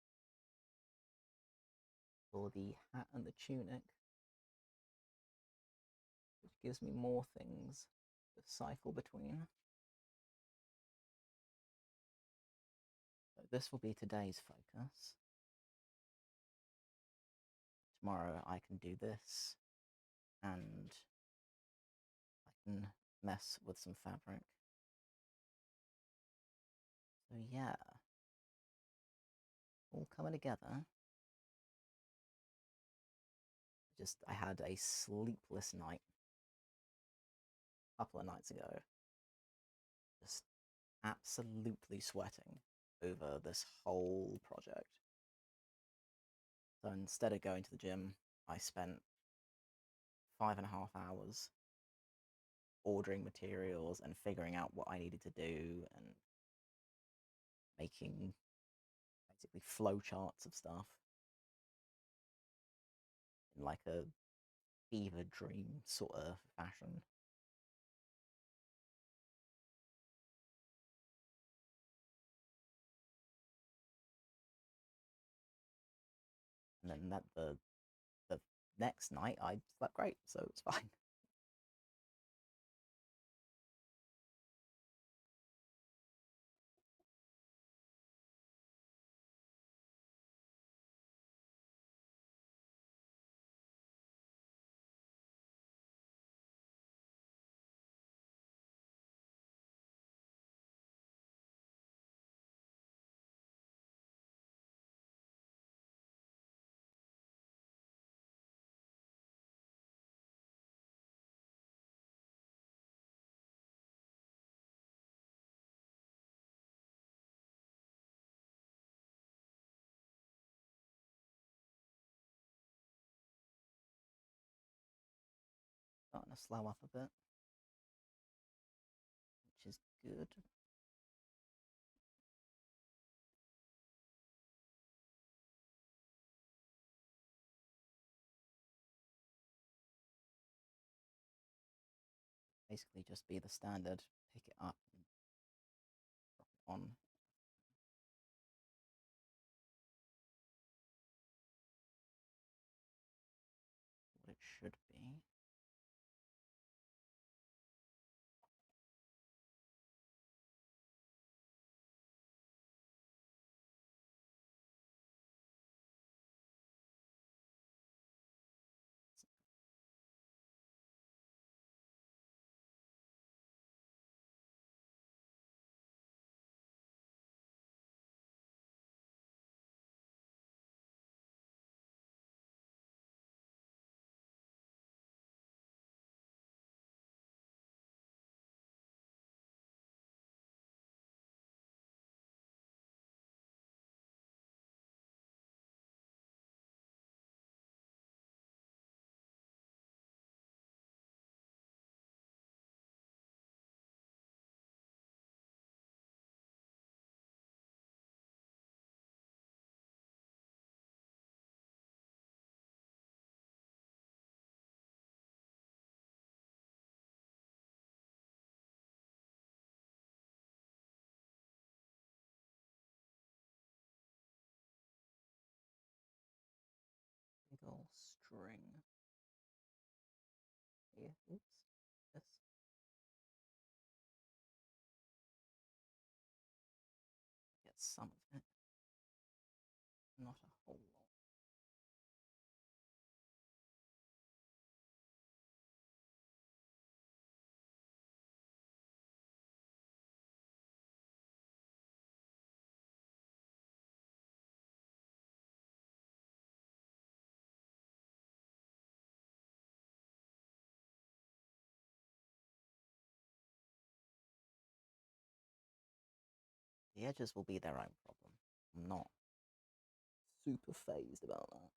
Speaker 1: for the hat and the tunic, which gives me more things to cycle between. So this will be today's focus. Tomorrow I can do this, and I can mess with some fabric. So yeah, all coming together. I had a sleepless night a couple of nights ago, just absolutely sweating over this whole project. So instead of going to the gym, I spent 5.5 hours ordering materials and figuring out what I needed to do and making basically flowcharts of stuff in like a fever dream sort of fashion. And then the next night I slept great, so it's fine. Starting to slow up a bit, which is good. Basically just be the standard, pick it up and drop it on. What it should be. string here. Oops. This. Get some of it. Not a whole lot. The edges will be their own problem. I'm not super phased about that.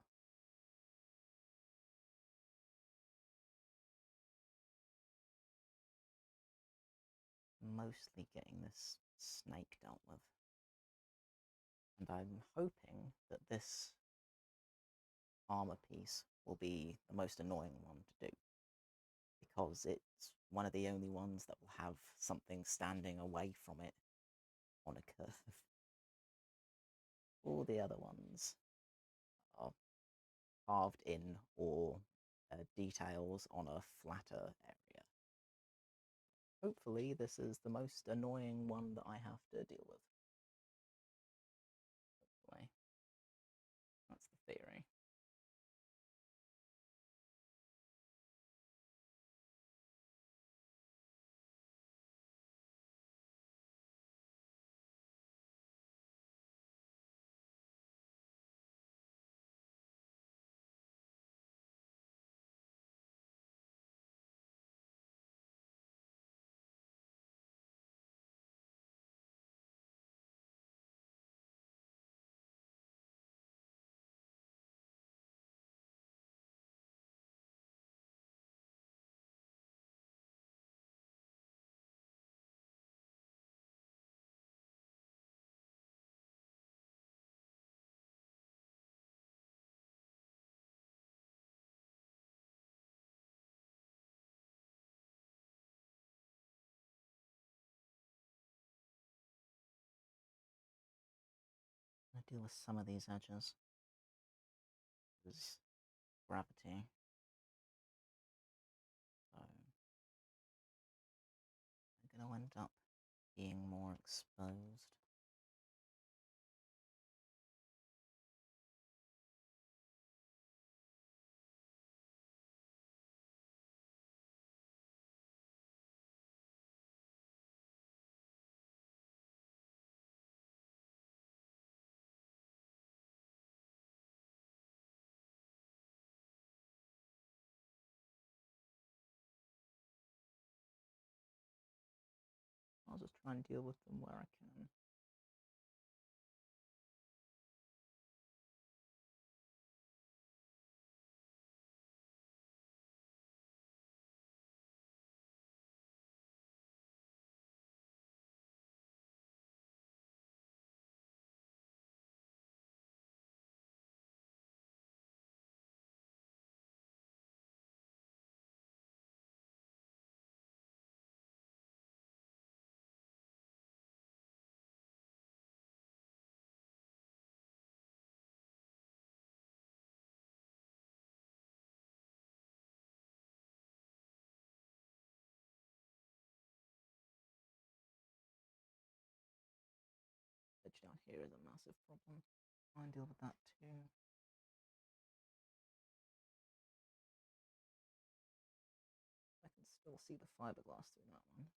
Speaker 1: Mostly getting this snake dealt with. And I'm hoping that this armor piece will be the most annoying one to do, because it's one of the only ones that will have something standing away from it on a curve. All the other ones are carved in or details on a flatter area. Hopefully this is the most annoying one that I have to deal with. Hopefully. That's the theory. I'm going to deal with some of these edges. There's gravity. So I'm going to end up being more exposed. I'll just try and deal with them where I can. Edge down here is a massive problem. Try and deal with that too. I can still see the fiberglass through that one.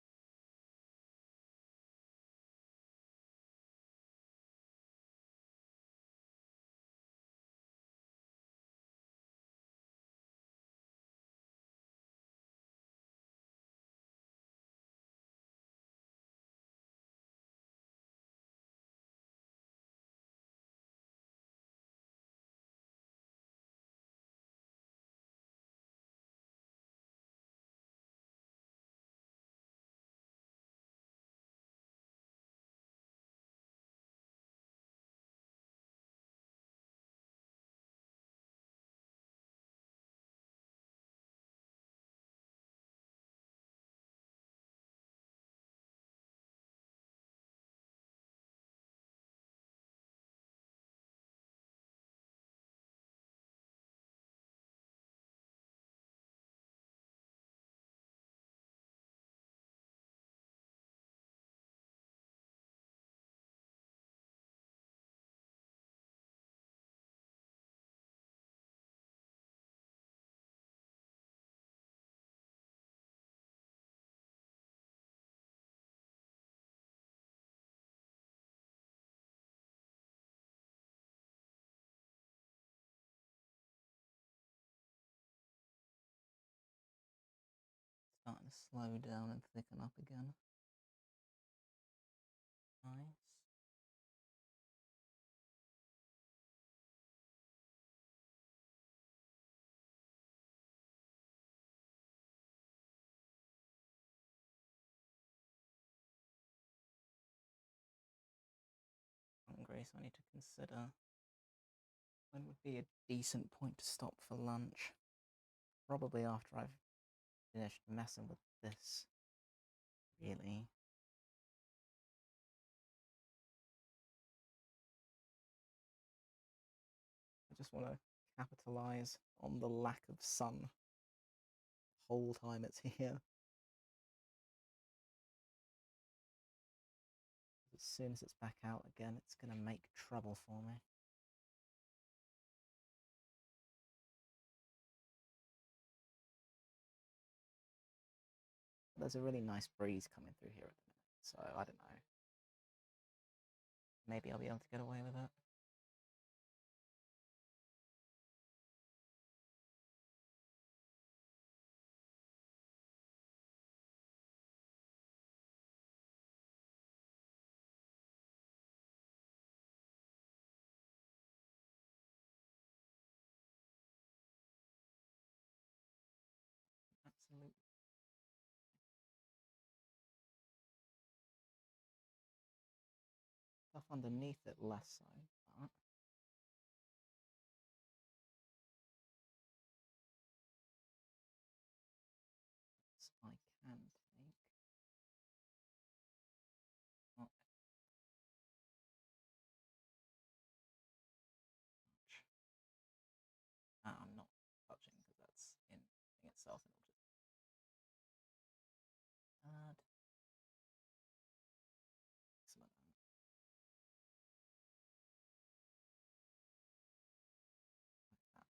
Speaker 1: slow down and thicken up again. Nice. Hungry, so I need to consider when would be a decent point to stop for lunch. Probably after I've finished messing with this, really. I just want to capitalize on the lack of sun the whole time it's here. As soon as it's back out again, it's going to make trouble for me. There's a really nice breeze coming through here at the minute, so I don't know. Maybe I'll be able to get away with it. Absolutely. Stuff underneath it less so, but I can take. Not much. I'm not touching because that's in itself, and it'll just add some of that. Like that.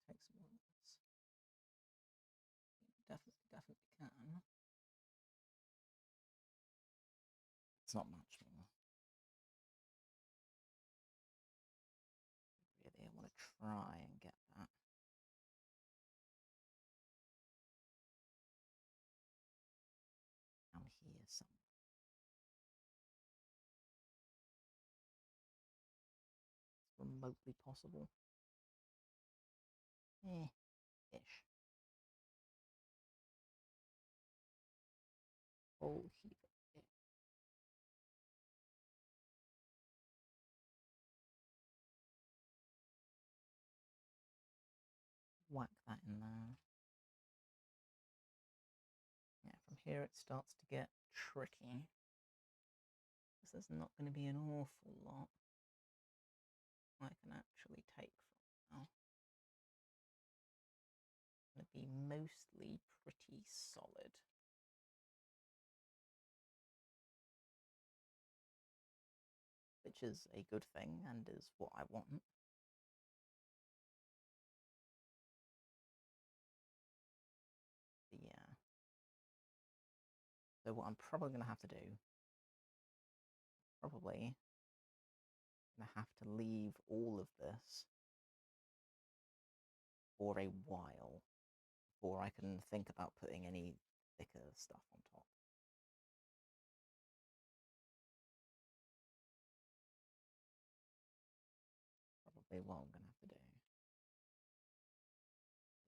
Speaker 1: Take some more of this. Definitely can. It's not much more. Really, I want to try and get that. Down here somewhere. It's remotely possible. Ish. Oh, heap of it. Whack that in there. Yeah, from here it starts to get tricky. Because there's not going to be an awful lot I can actually take from now. It's going to be mostly pretty solid. Which is a good thing and is what I want. But yeah. So what I'm probably going to have to do, probably going to have to leave all of this for a while before I can think about putting any thicker stuff on top. Probably what I'm going to have to do.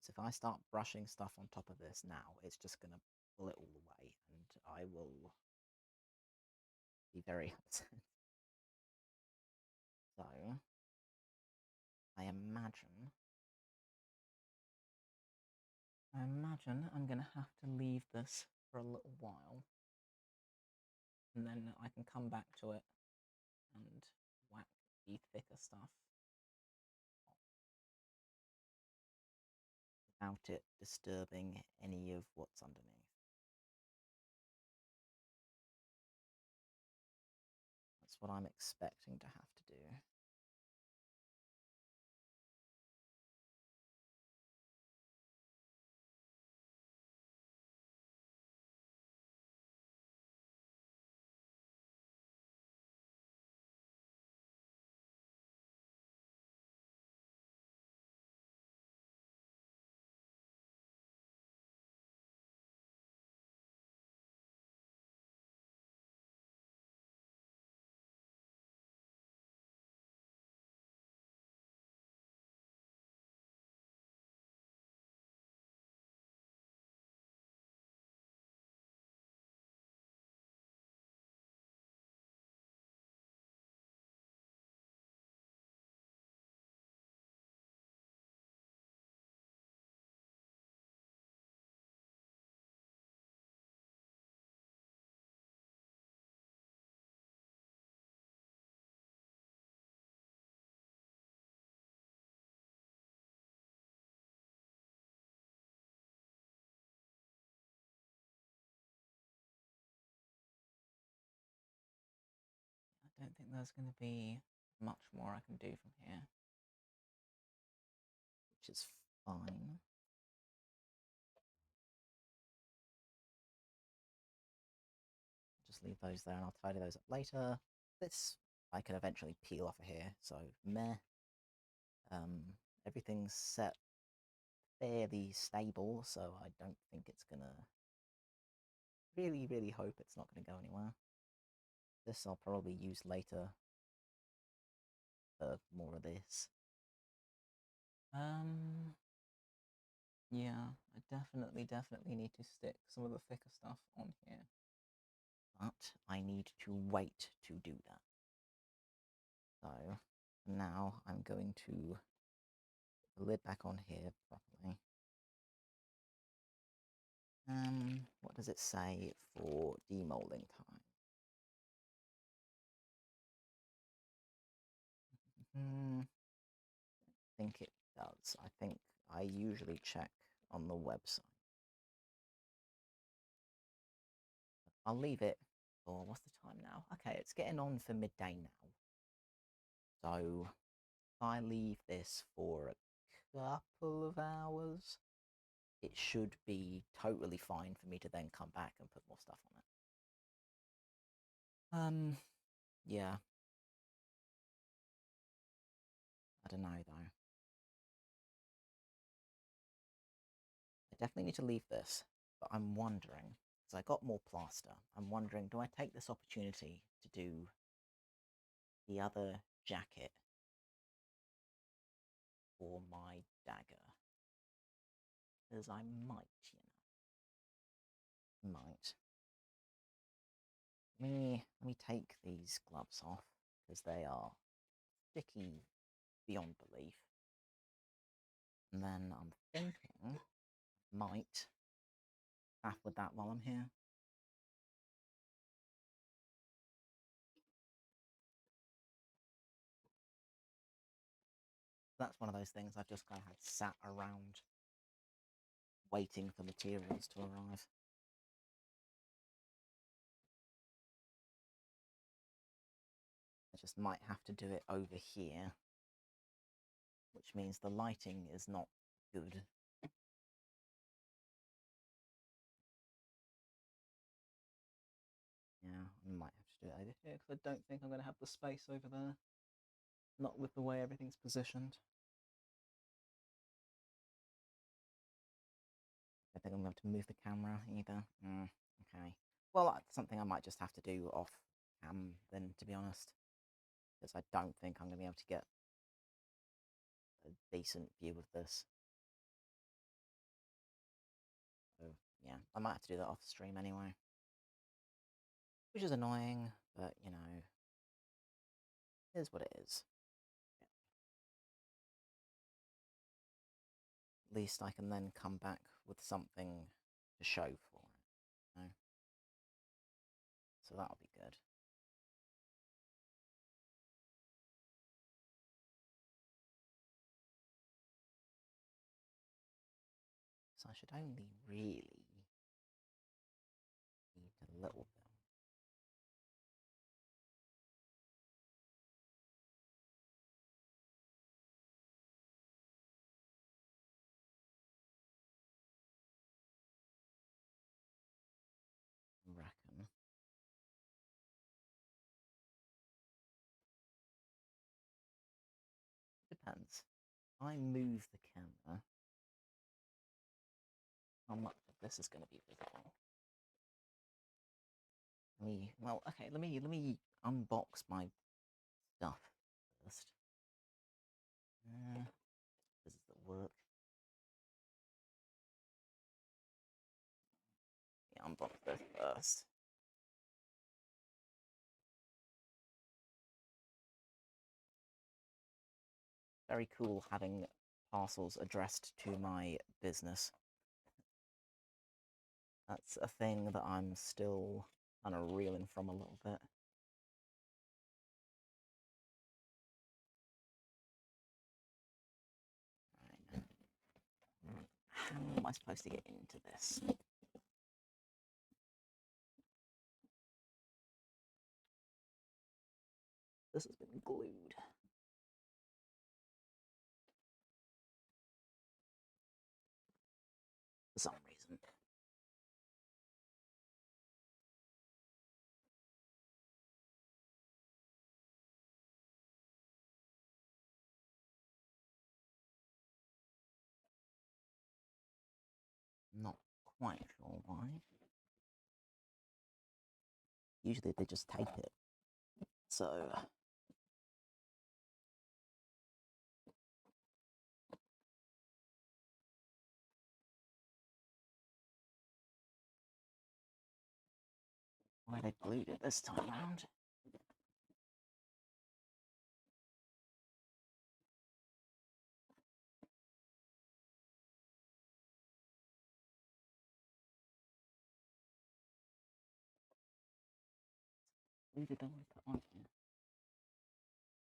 Speaker 1: So if I start brushing stuff on top of this now, it's just going to pull it all away, and I will be very upset. So I imagine I'm going to have to leave this for a little while, and then I can come back to it and whack the thicker stuff. without it disturbing any of what's underneath. That's what I'm expecting to have to do. I don't think there's going to be much more I can do from here, which is fine. Just leave those there and I'll tidy those up later. This I can eventually peel off of here, so meh. Everything's set fairly stable, so I don't think it's gonna... really hope it's not gonna go anywhere. This I'll probably use later for more of this. Yeah, I definitely need to stick some of the thicker stuff on here. But I need to wait to do that. So now I'm going to put the lid back on here properly. What does it say for demolding time? I think it does. I think I usually check on the website. I'll leave it for, what's the time now? Okay, it's getting on for midday now. So if I leave this for a couple of hours, it should be totally fine for me to then come back and put more stuff on it. Yeah. I don't know, though. I definitely need to leave this, but I'm wondering, because I got more plaster, I'm wondering, do I take this opportunity to do the other jacket for my dagger? Because I might, Might. Let me take these gloves off, because they are sticky beyond belief. And then I'm thinking might faff with that while I'm here. That's one of those things I've just kind of had sat around waiting for materials to arrive. I just might have to do it over here, which means the lighting is not good. Yeah, I might have to do it over here, because I don't think I'm going to have the space over there. Not with the way everything's positioned. I think I'm going to have to move the camera either. Okay. Well, that's something I might just have to do off cam then, to be honest. Because I don't think I'm going to be able to get a decent view of this. So, yeah, I might have to do that off stream anyway. Which is annoying, but, you know, here's what it is. At least I can then come back with something to show for it, you know? So that'll be good. So I should only really need a little bit. I reckon. Depends. I move the camera. How much of this is going to be visible? Well, okay. Let me unbox my stuff first. This is the work. Yeah, unbox this first. Very cool having parcels addressed to my business. That's a thing that I'm still kind of reeling from a little bit. Right. How am I supposed to get into this? This has been glued. For some reason. Not quite sure why. Usually they just tape it. So why they glued it this time around? Glued it on here.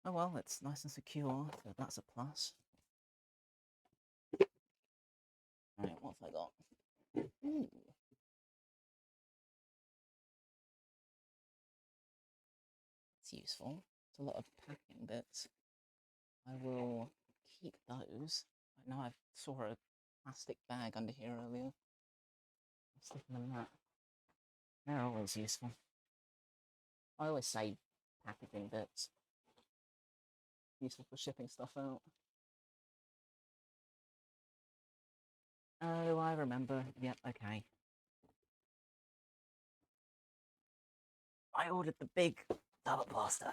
Speaker 1: Oh well, it's nice and secure, so that's a plus. Right, what have I got? Ooh. It's useful. It's a lot of packing bits. I will keep those. I know I saw a plastic bag under here earlier. I'll stick them in that. They're always useful. I always say packaging bits. Useful for shipping stuff out. Oh, I remember. Yep, okay. I ordered the big double plaster.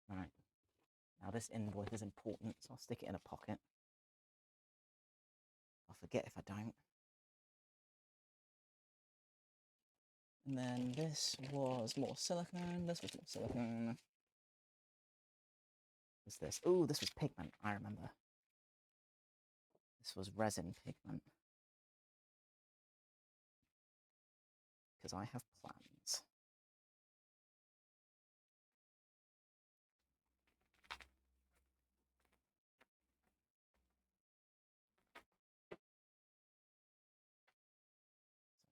Speaker 1: Right. Now this invoice is important, so I'll stick it in a pocket. I'll forget if I don't. And then this was more silicone. This was more silicone. What's this? Ooh, this was pigment. I remember. This was resin pigment. Because I have plans.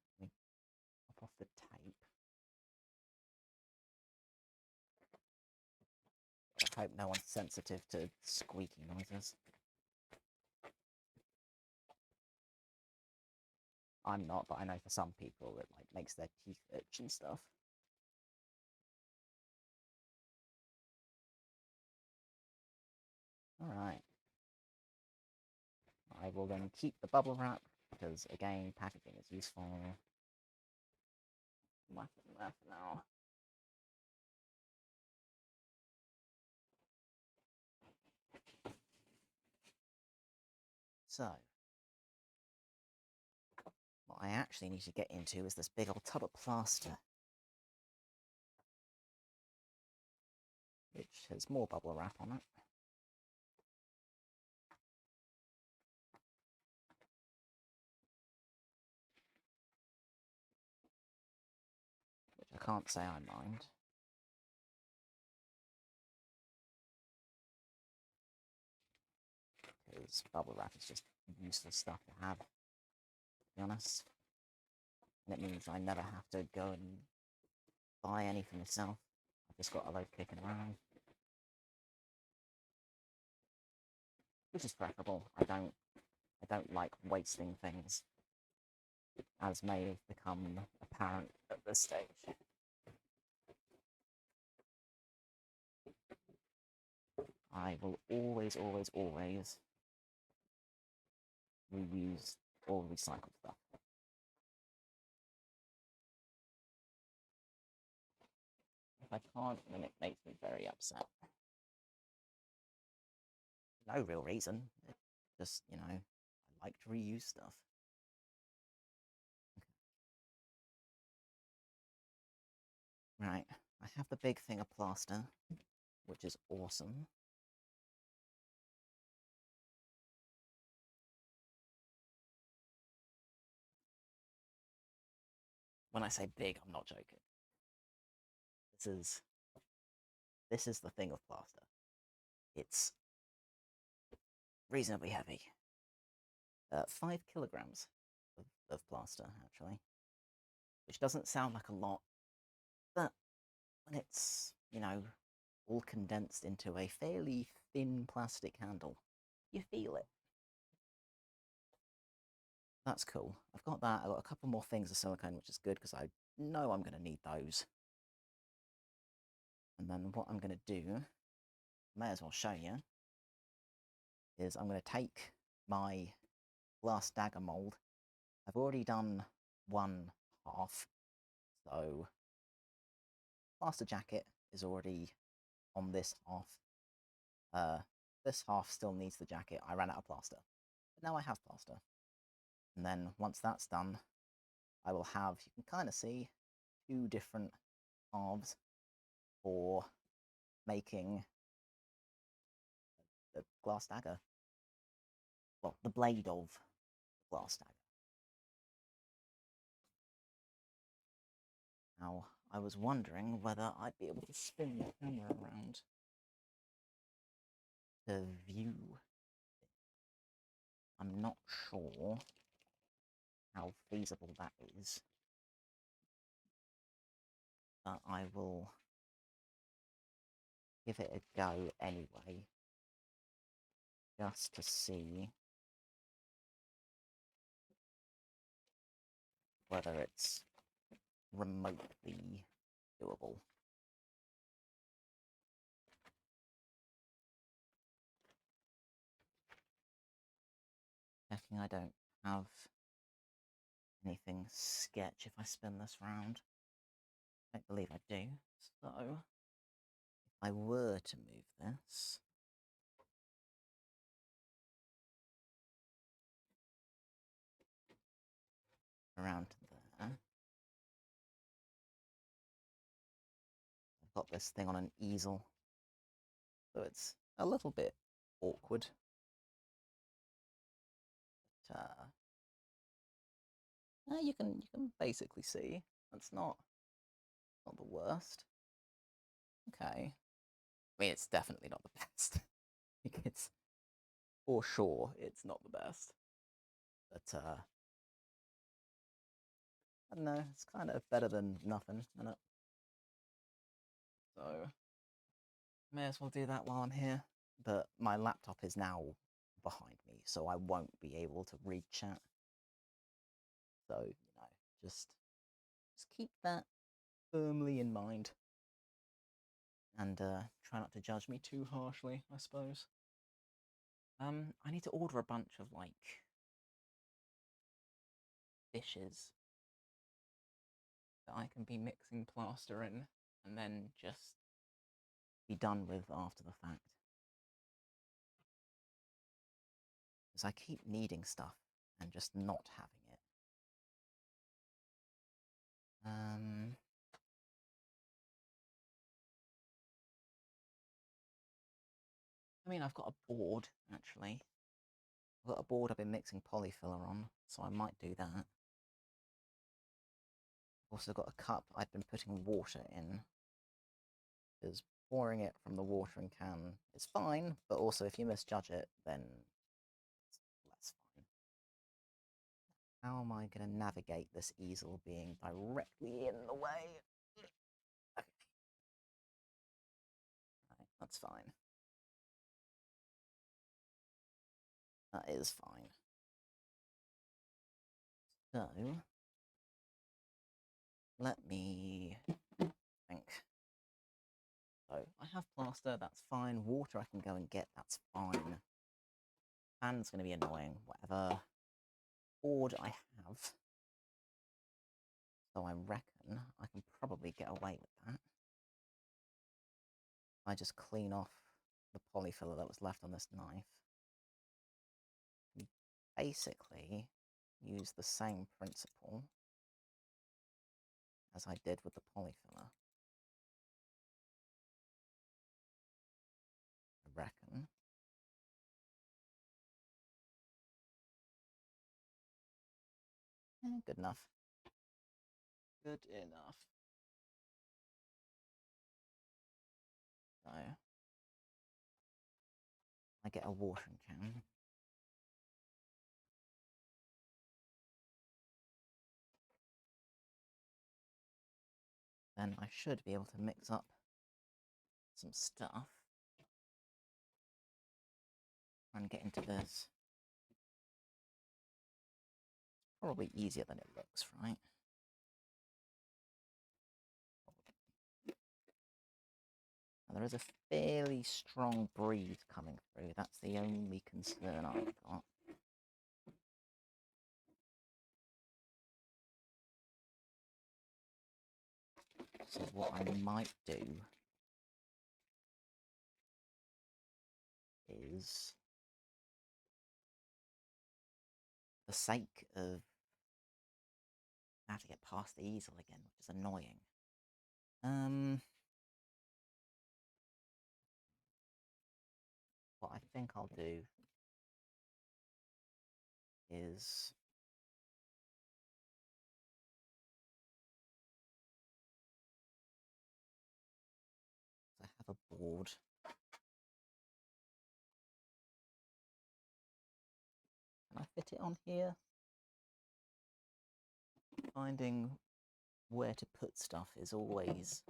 Speaker 1: So let me pop off the tape. I hope no one's sensitive to squeaky noises. I'm not, but I know for some people it like makes their teeth itch and stuff. Alright. I will then keep the bubble wrap, because again, packaging is useful. Nothing left now. So, what I actually need to get into is this big old tub of plaster, which has more bubble wrap on it. Which I can't say I mind. because bubble wrap is just useless stuff to have, to be honest. And it means I never have to go and buy anything myself. I've just got a load kicking around, which is preferable. I don't like wasting things, as may become apparent at this stage. I will always, always, always reuse or recycle stuff. If I can't, then it makes me very upset. No real reason. It just, I like to reuse stuff. Okay. Right, I have the big thing of plaster, which is awesome. When I say big, I'm not joking. This is the thing of plaster. It's reasonably heavy. 5 kilograms of plaster, actually. Which doesn't sound like a lot, but when it's, all condensed into a fairly thin plastic handle, you feel it. That's cool. I've got that. I've got a couple more things of silicone, which is good because I know I'm going to need those. And then what I'm going to do, may as well show you, is I'm going to take my glass dagger mold. I've already done one half, so plaster jacket is already on this half. This half still needs the jacket. I ran out of plaster, but now I have plaster. And then once that's done, I will have, you can kind of see, 2 different halves for making the glass dagger. Well, the blade of the glass dagger. Now, I was wondering whether I'd be able to spin the camera around to view. I'm not sure how feasible that is, but I will give it a go anyway, just to see whether it's remotely doable. Checking I don't have anything sketch if I spin this round. I don't believe I do. So, if I were to move this, around to there, I've got this thing on an easel, so it's a little bit awkward. But, you can basically see that's not the worst. Okay, I mean it's definitely not the best. It's for sure it's not the best, but I don't know. It's kind of better than nothing, isn't it? So may as well do that while I'm here. But my laptop is now behind me, so I won't be able to read chat. So just keep that firmly in mind, and try not to judge me too harshly, I suppose. I need to order a bunch of dishes that I can be mixing plaster in, and then just be done with after the fact. Because I keep needing stuff and just not having it. I mean, I've got a board, actually. I've got a board I've been mixing polyfiller on, so I might do that. I've also got a cup I've been putting water in, because pouring it from the watering can is fine, but also if you misjudge it, then How am I going to navigate this easel being directly in the way? Okay. Right, that's fine. That is fine. So, let me think. So, I have plaster, that's fine. Water I can go and get, that's fine. Fan's going to be annoying, whatever. Board I have. So I reckon I can probably get away with that. I just clean off the polyfiller that was left on this knife. And basically use the same principle as I did with the polyfiller. I reckon. Good enough. Good enough. So I get a watering can. Then I should be able to mix up some stuff and get into this. Probably easier than it looks, right? Now, there is a fairly strong breeze coming through. That's the only concern I've got. So what I might do is, for the sake of, I have to get past the easel again, which is annoying. What I think I'll do is I have a board. Can I fit it on here? Finding where to put stuff is always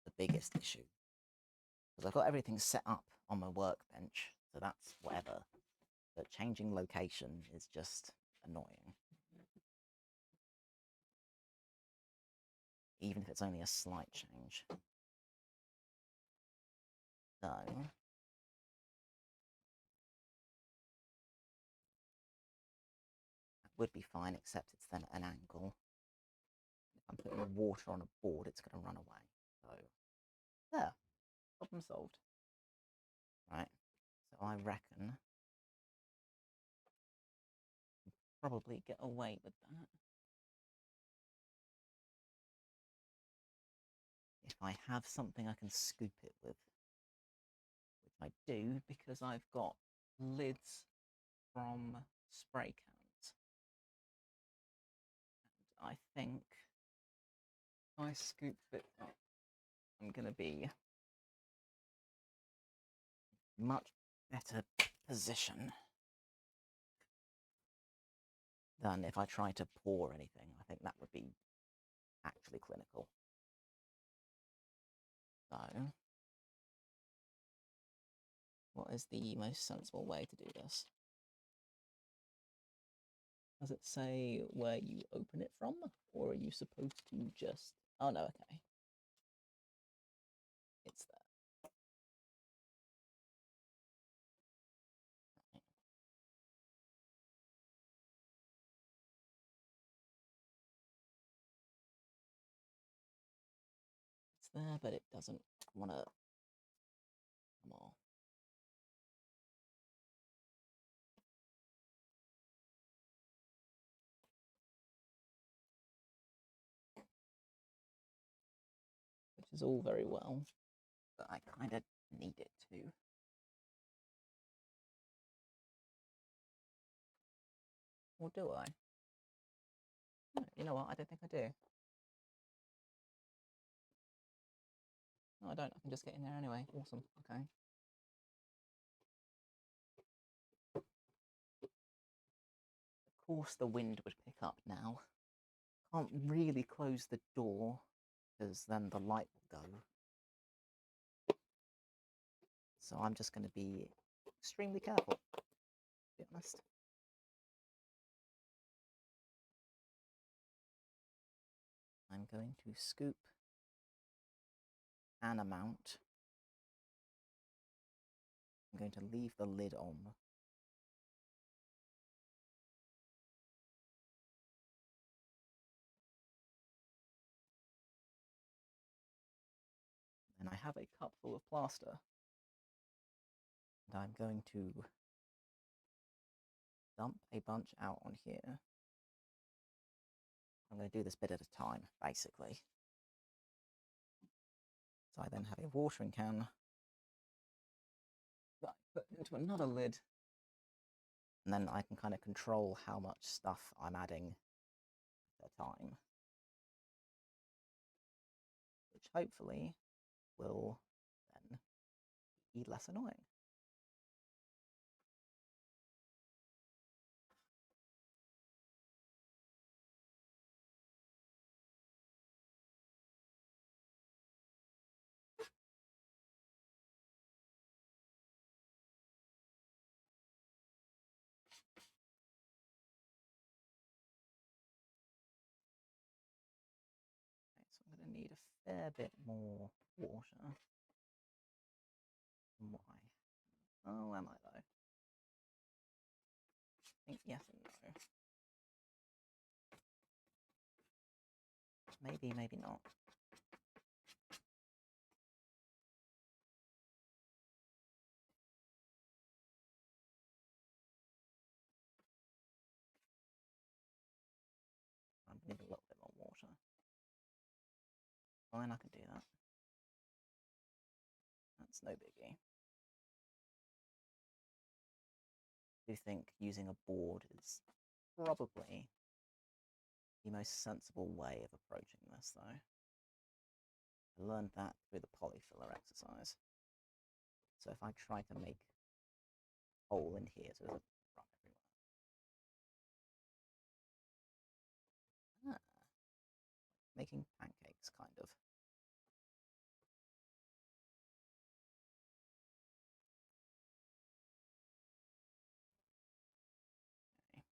Speaker 1: the biggest issue. Because I've got everything set up on my workbench, so that's whatever. But changing location is just annoying. Even if it's only a slight change. So would be fine, except it's then at an angle. If I'm putting water on a board, it's going to run away. So, there, problem solved. Right, so I reckon probably get away with that. If I have something I can scoop it with, which I do because I've got lids from spray cans. And I think if I scoop it up, I'm going to be much better position than if I try to pour anything. I think that would be actually clinical. So, what is the most sensible way to do this? Does it say where you open it from, or are you supposed to just... Oh no, okay. It's there. It's there, but it doesn't want to come off. Which is all very well, but I kind of need it to. Or do I? No, you know what? I don't think I do. No, I don't. I can just get in there anyway. Awesome. Okay. course the wind would pick up now. Can't really close the door, because then the light will go. So I'm just going to be extremely careful, to be honest. I'm going to scoop an amount. I'm going to leave the lid on. And I have a cup full of plaster. And I'm going to dump a bunch out on here. I'm going to do this bit at a time, basically. So I then have a watering can that I put into another lid. And then I can kind of control how much stuff I'm adding at a time. Which hopefully will then be less annoying. Okay, so I'm going to need a fair bit more water than what I have. Oh, am I though? I think yes and no. Maybe, maybe not. I need a little bit more water. Fine, I can do that. That's no biggie. I do think using a board is probably the most sensible way of approaching this, though. I learned that through the polyfiller exercise. So if I try to make a hole in here so there's a run everywhere. Making pancakes, kind of. Okay.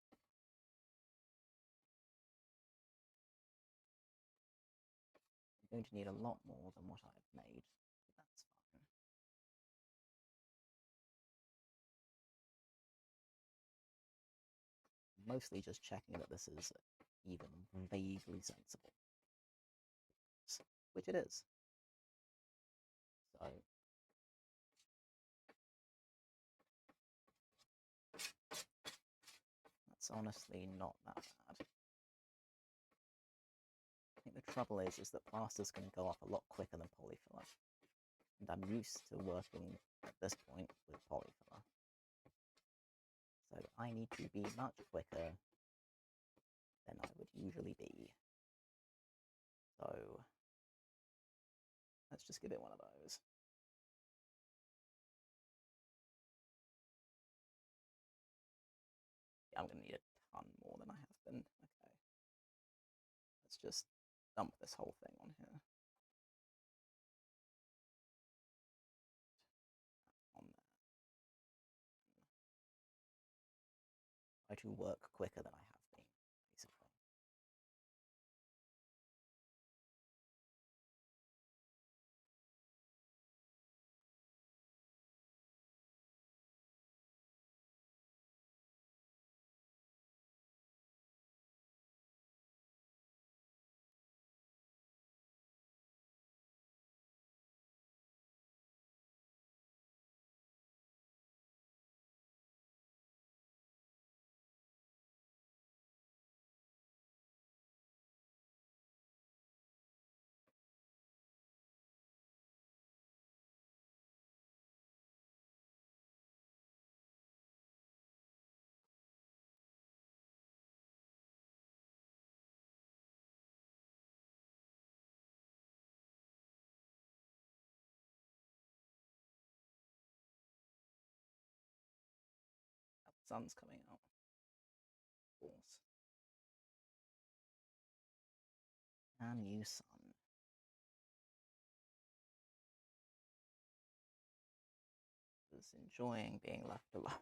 Speaker 1: I'm going to need a lot more than what I've made, but that's fine. Mostly just checking that this is even vaguely sensible, which it is. So that's honestly not that bad. I think the trouble is that plaster's going to go off a lot quicker than polyfiller, and I'm used to working at this point with polyfiller. So I need to be much quicker than I would usually be. So let's just give it one of those. Yeah, I'm going to need a ton more than I have been. Okay. Let's just dump this whole thing on here. On there. Try to work quicker than I have been, basically. The sun's coming out. course. And you, son. Was enjoying being left alone.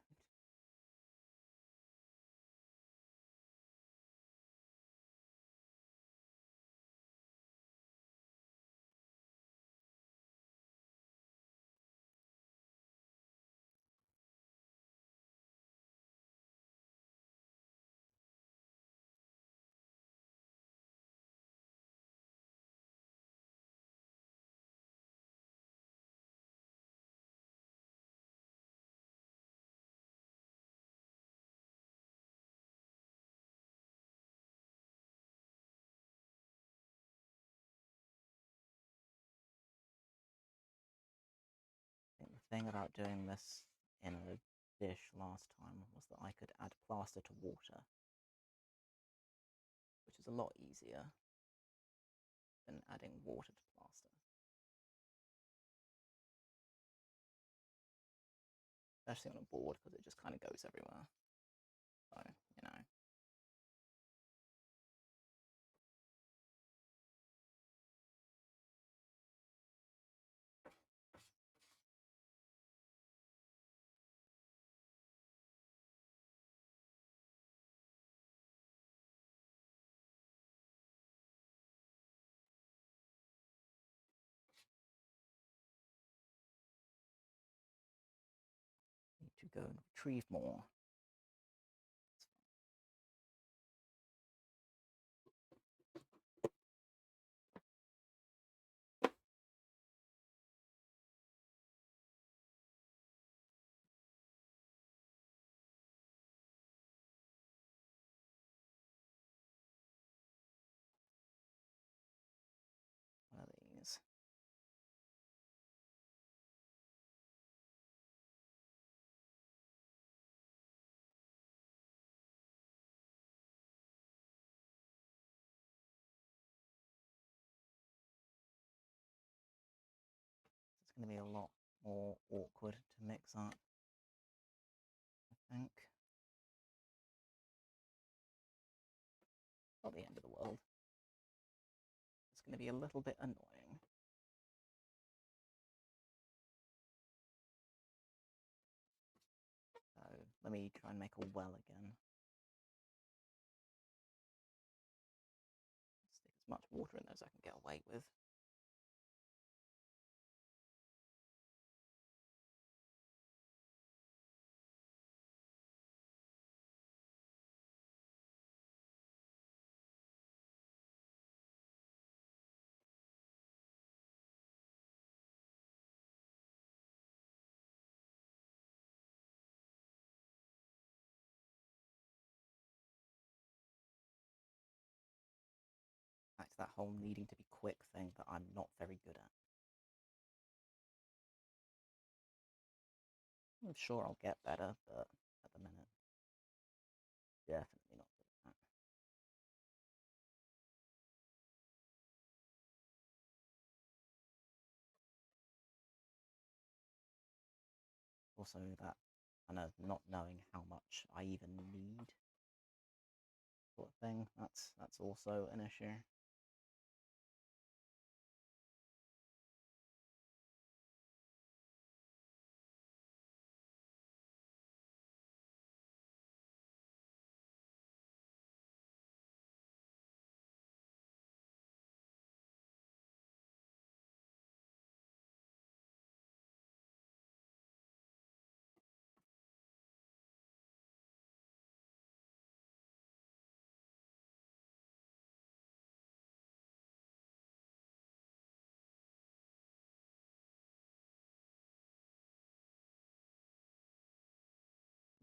Speaker 1: I think the thing about doing this in a dish last time was that I could add plaster to water, which is a lot easier than adding water to plaster. Especially on a board, because it just kind of goes everywhere. So, you know. Need to go and retrieve more. One of these. It's going to be a lot more awkward to mix up, I think. Not the end of the world. It's going to be a little bit annoying. So let me try and make a well again. Stick as much water in there as I can get away with. Back to that whole needing to be quick thing that I'm not very good at. I'm sure I'll get better, but at the minute, definitely not good at that. Also, that kind of not knowing how much I even need sort of thing, that's also an issue.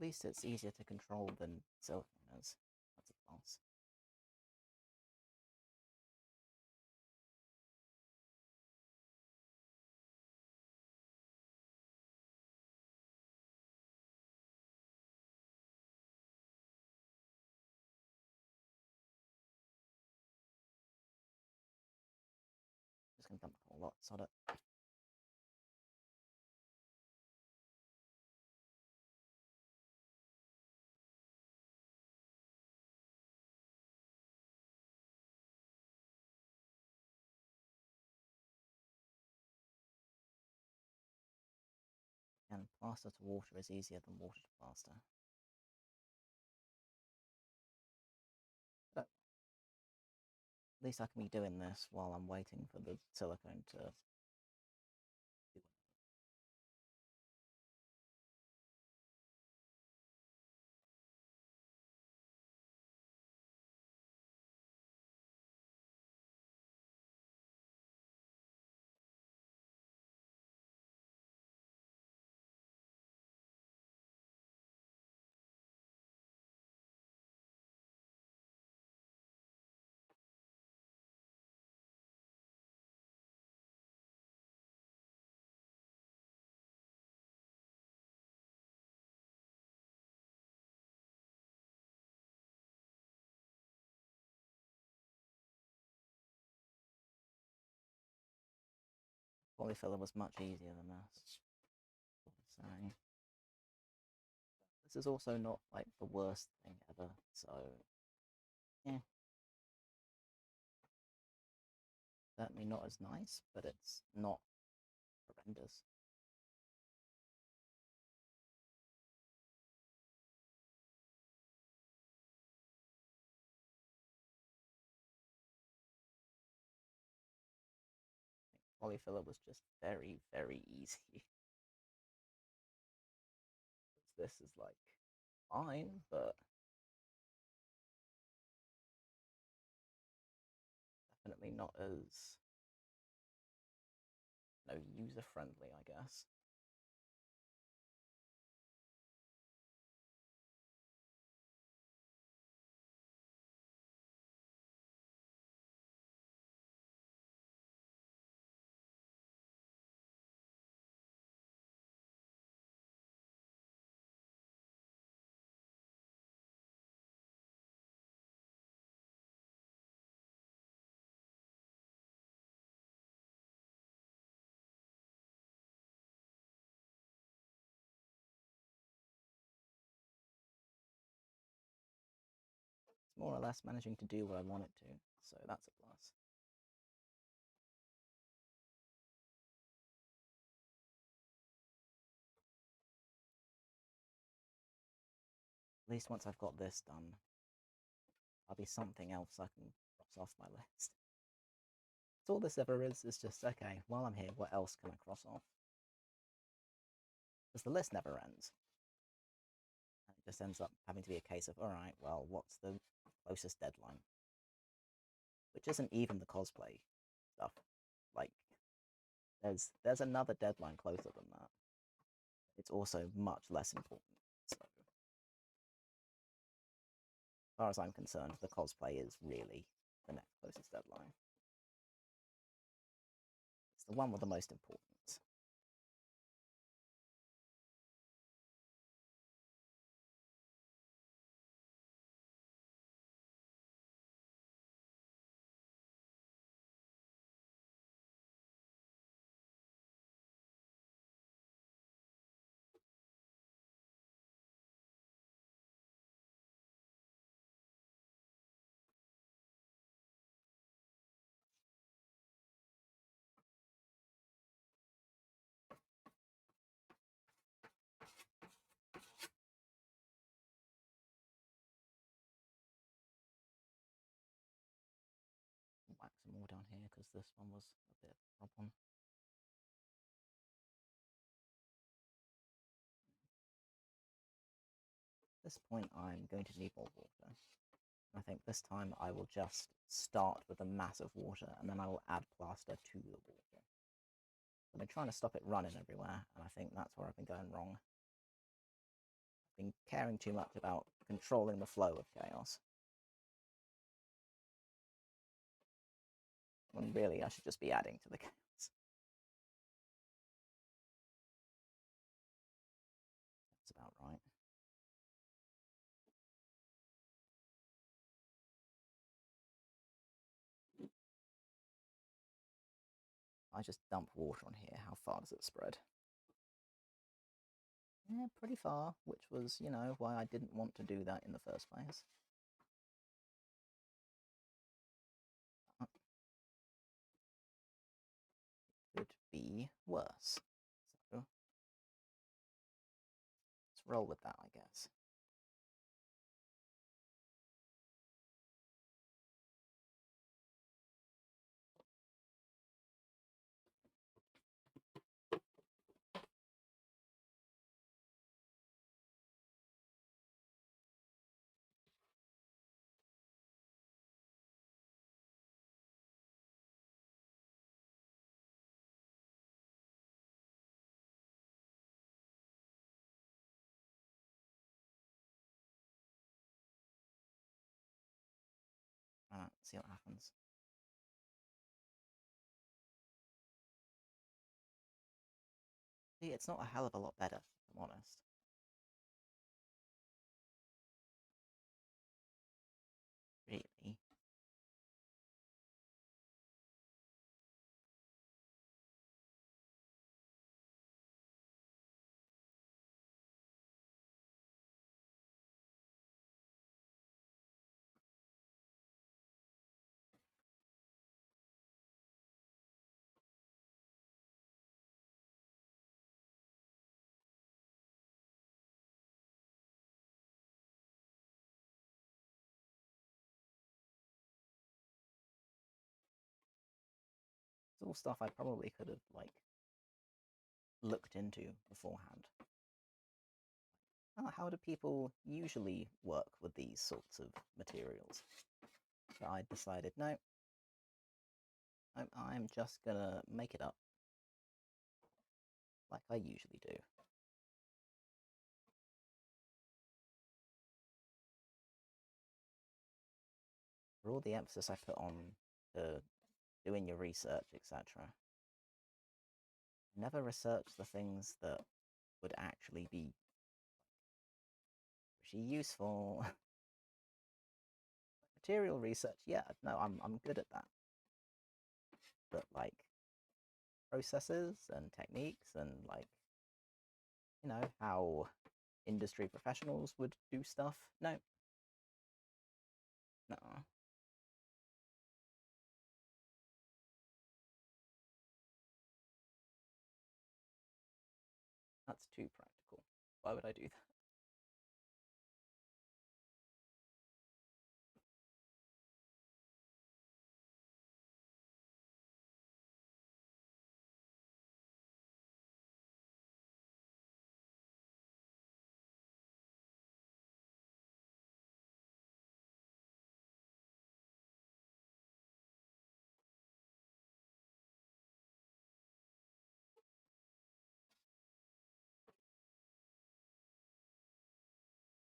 Speaker 1: At least it's easier to control than silicone is. That's a plus. Just gonna dump a whole lot, sod it. plaster to water is easier than water to plaster. But at least I can be doing this while I'm waiting for the silicone to do it. Polyfiller was much easier than this. So this is also not like the worst thing ever, so yeah. Certainly not as nice, but it's not horrendous. Polyfiller was just very, very easy. This is like fine, but definitely not as user friendly, I guess. It's more or less managing to do what I want it to, so that's a plus. At least once I've got this done, I'll be something else I can cross off my list. So all this ever is just, okay, while I'm here, what else can I cross off? Because the list never ends. And it just ends up having to be a case of, alright, well, what's the closest deadline? Which isn't even the cosplay stuff. Like, there's another deadline closer than that. It's also much less important. So, as far as I'm concerned, the cosplay is really the next closest deadline. It's the one with the most importance. Whack some more down here because this one was a bit of a problem. At this point, I'm going to need more water. I think this time I will just start with a mass of water and then I will add plaster to the water. I've been trying to stop it running everywhere, and I think that's where I've been going wrong. I've been caring too much about controlling the flow of chaos. When really I should just be adding to the chaos. That's about right. I just dump water on here, how far does it spread? Yeah, pretty far, which was, why I didn't want to do that in the first place. Could be worse. So roll with that, I guess. See what happens. See, it's not a hell of a lot better, if I'm honest. Really. It's all stuff I probably could have, like, looked into beforehand. How do people usually work with these sorts of materials? But I decided, no, I'm just gonna make it up like I usually do. For all the emphasis I put on doing your research, etc., never research the things that would actually be pretty useful. Material research, yeah, no, I'm good at that. But like processes and techniques and like, you know, how industry professionals would do stuff, no. No. That's too practical. Why would I do that?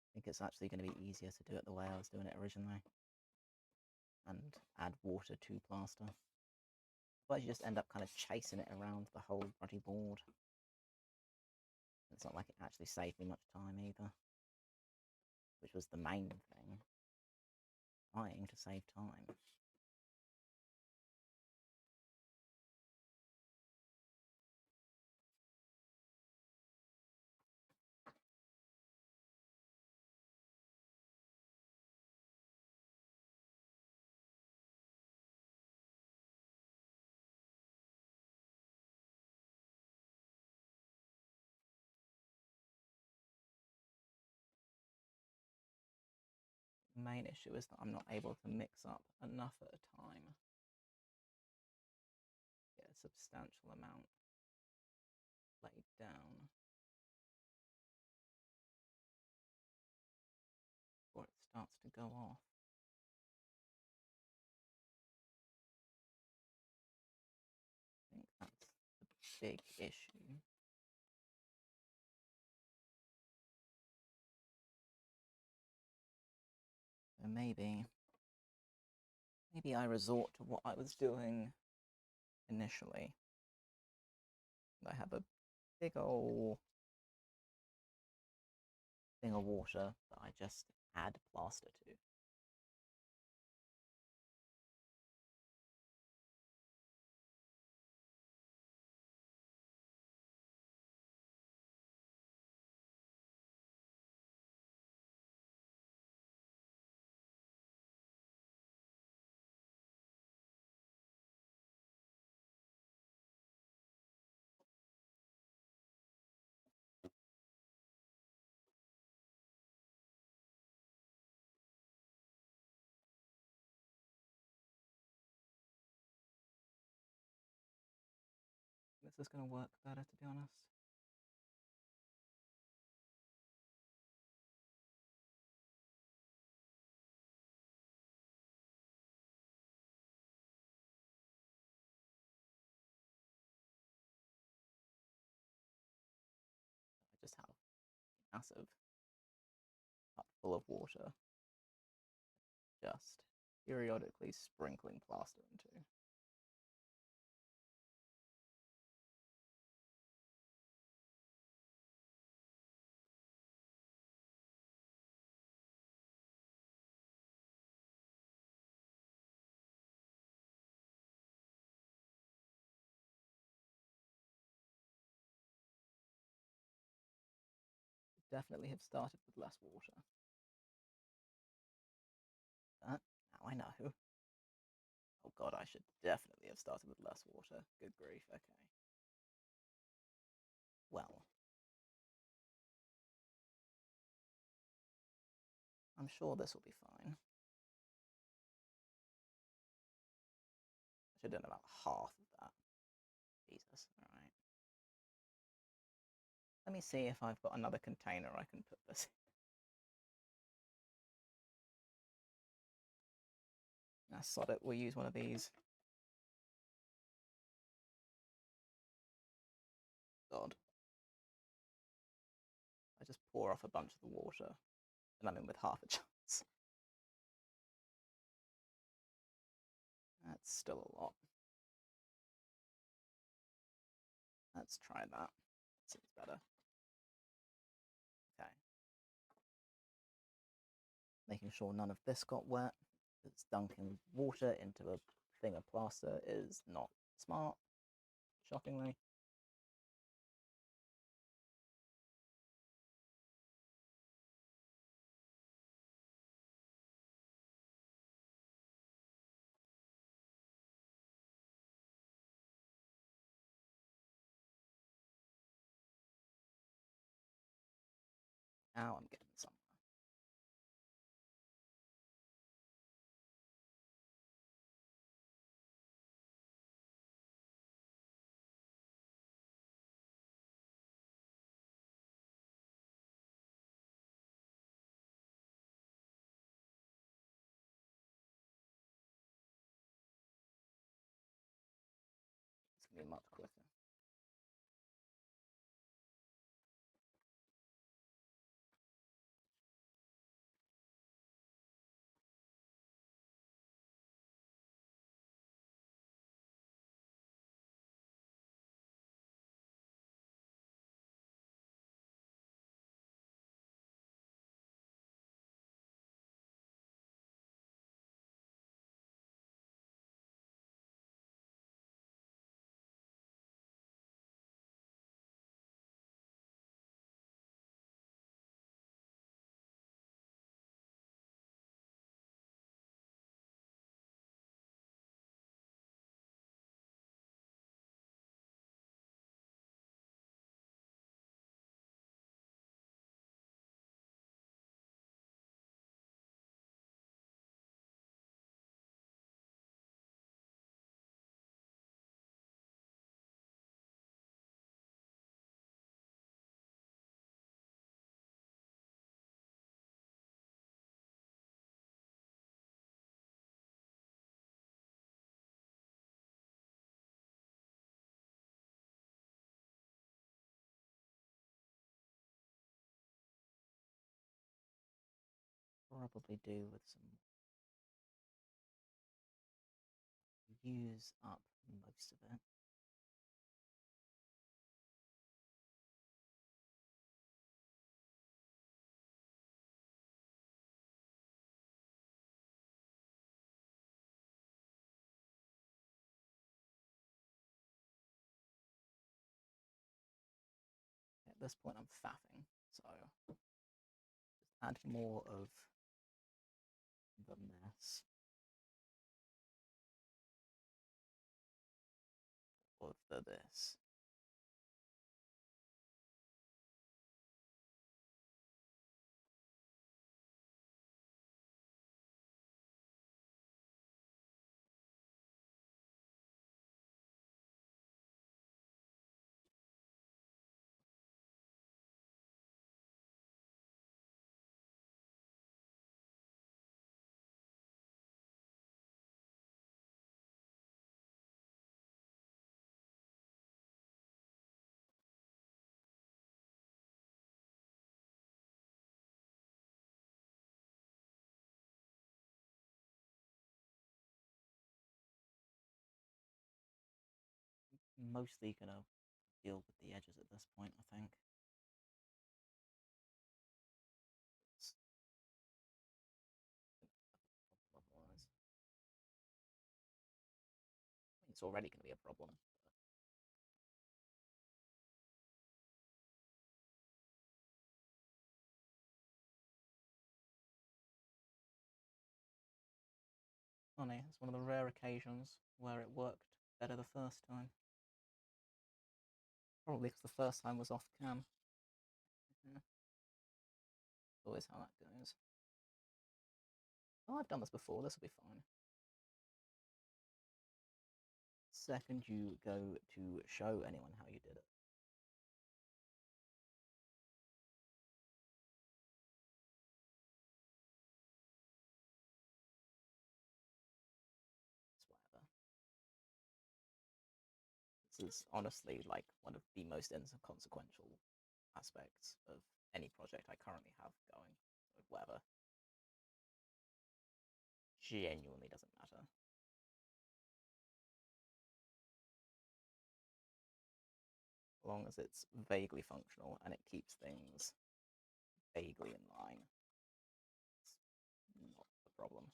Speaker 1: I think it's actually going to be easier to do it the way I was doing it originally and add water to plaster. Otherwise, you just end up kind of chasing it around the whole bloody board. It's not like it actually saved me much time either, which was the main thing. Trying to save time. The main issue is that I'm not able to mix up enough at a time. Get a substantial amount laid down before it starts to go off. I think that's the big issue. So maybe I resort to what I was doing initially. I have a big old thing of water that I just add plaster to. this is going to work better, to be honest. I just have a massive cup full of water, just periodically sprinkling plaster into. Definitely have started with less water. But now I know. Oh god, I should definitely have started with less water. Good grief, okay. Well, I'm sure this will be fine. I should have done about half of that. Jesus, alright. Let me see if I've got another container I can put this in. Nah, sod it, we'll use one of these. God. I just pour off a bunch of the water, and I'm in with half a chance. That's still a lot. Let's try that. That seems better. Okay. Making sure none of this got wet. Because dunking water into a thing of plaster is not smart, shockingly. Now I'm getting somewhere. It's going to be much quicker. Probably do with some. Use up most of it. At this point, I'm faffing, so just add more of the mess of the this. mostly gonna deal with the edges at this point, I think. It's, otherwise, it's already going to be a problem. Funny, it's one of the rare occasions where it worked better the first time. Probably because the first time was off cam. Yeah. Always how that goes. Oh, I've done this before, this will be fine. Second you go to show anyone how you did it. It's whatever. This is honestly like one of the most inconsequential aspects of any project I currently have going. So whatever. Genuinely doesn't matter. As long as it's vaguely functional and it keeps things vaguely in line, it's not the problem.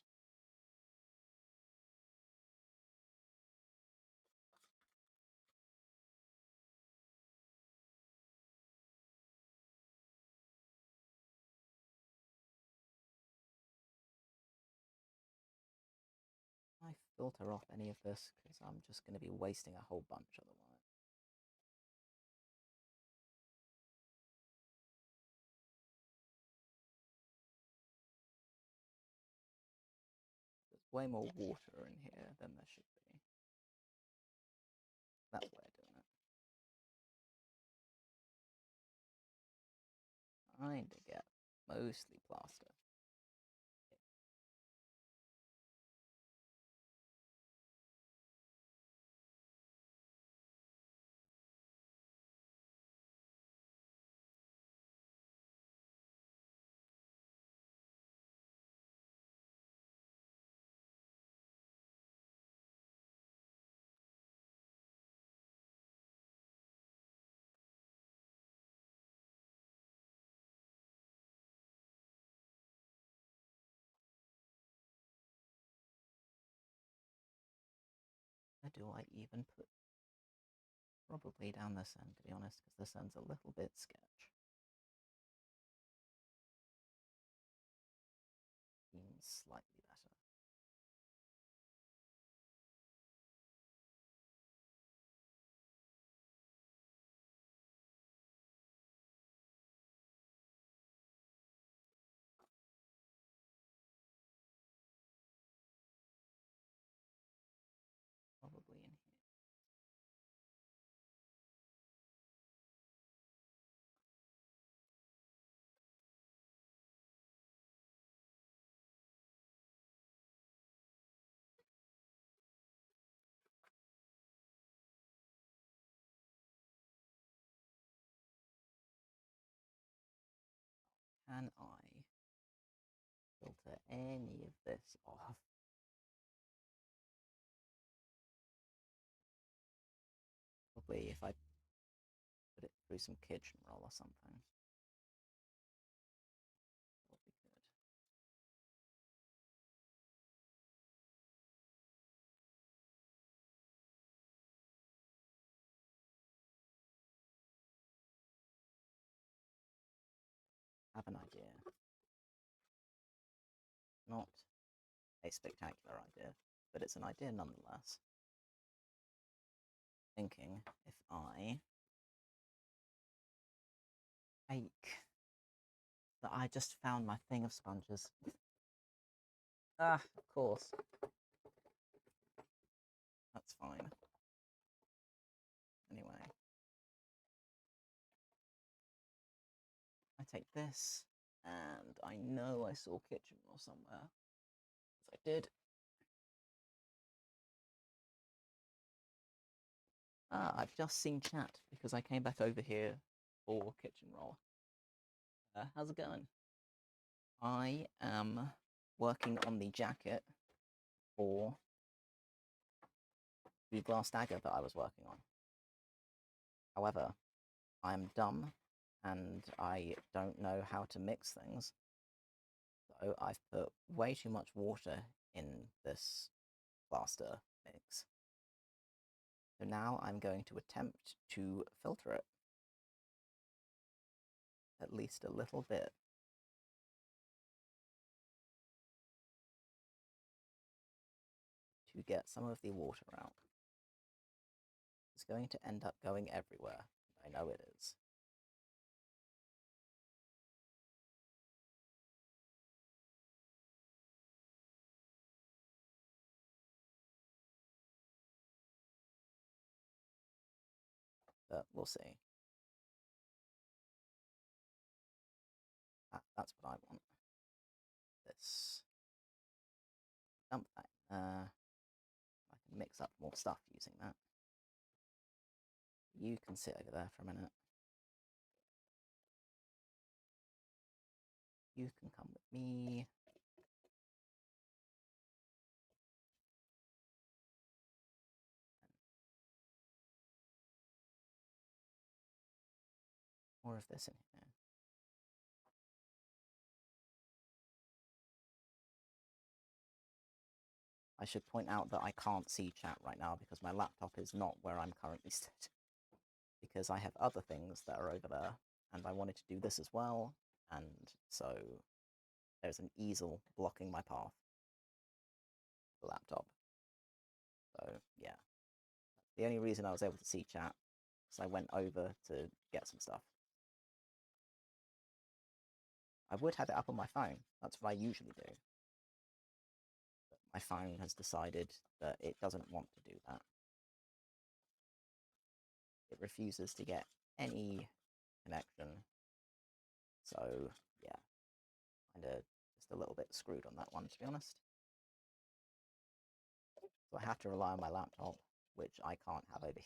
Speaker 1: I filter off any of this because I'm just going to be wasting a whole bunch otherwise. There's way more water in here than there should be. That's way of doing it. Trying to get mostly plaster. Where do I even put? Probably down this end, to be honest, because this end's a little bit sketch. Seems slightly better. Probably in here. Can I filter any of this off? Probably if I put it through some kitchen roll or something. That'll be good. Have an idea. Not a spectacular idea, but it's an idea nonetheless. Thinking if I fake that I just found my thing of sponges. Ah, of course. That's fine. Anyway. I take this, and I know I saw kitchen roll somewhere. Yes, I did. Ah, I've just seen chat because I came back over here for kitchen roll. How's it going? I am working on the jacket for the glass dagger that I was working on. However, I'm dumb and I don't know how to mix things, so I've put way too much water in this plaster mix. So now I'm going to attempt to filter it, at least a little bit. To get some of the water out. It's going to end up going everywhere. I know it is. But we'll see. That's what I want. This. Dump that in there. I can mix up more stuff using that. You can sit over there for a minute. You can come with me. More of this in here. I should point out that I can't see chat right now because my laptop is not where I'm currently stood. Because I have other things that are over there, and I wanted to do this as well, and so there's an easel blocking my path. The laptop. So yeah, the only reason I was able to see chat is I went over to get some stuff. I would have it up on my phone. That's what I usually do. But my phone has decided that it doesn't want to do that. It refuses to get any connection. So yeah, kind of just a little bit screwed on that one, to be honest. So I have to rely on my laptop, which I can't have over here.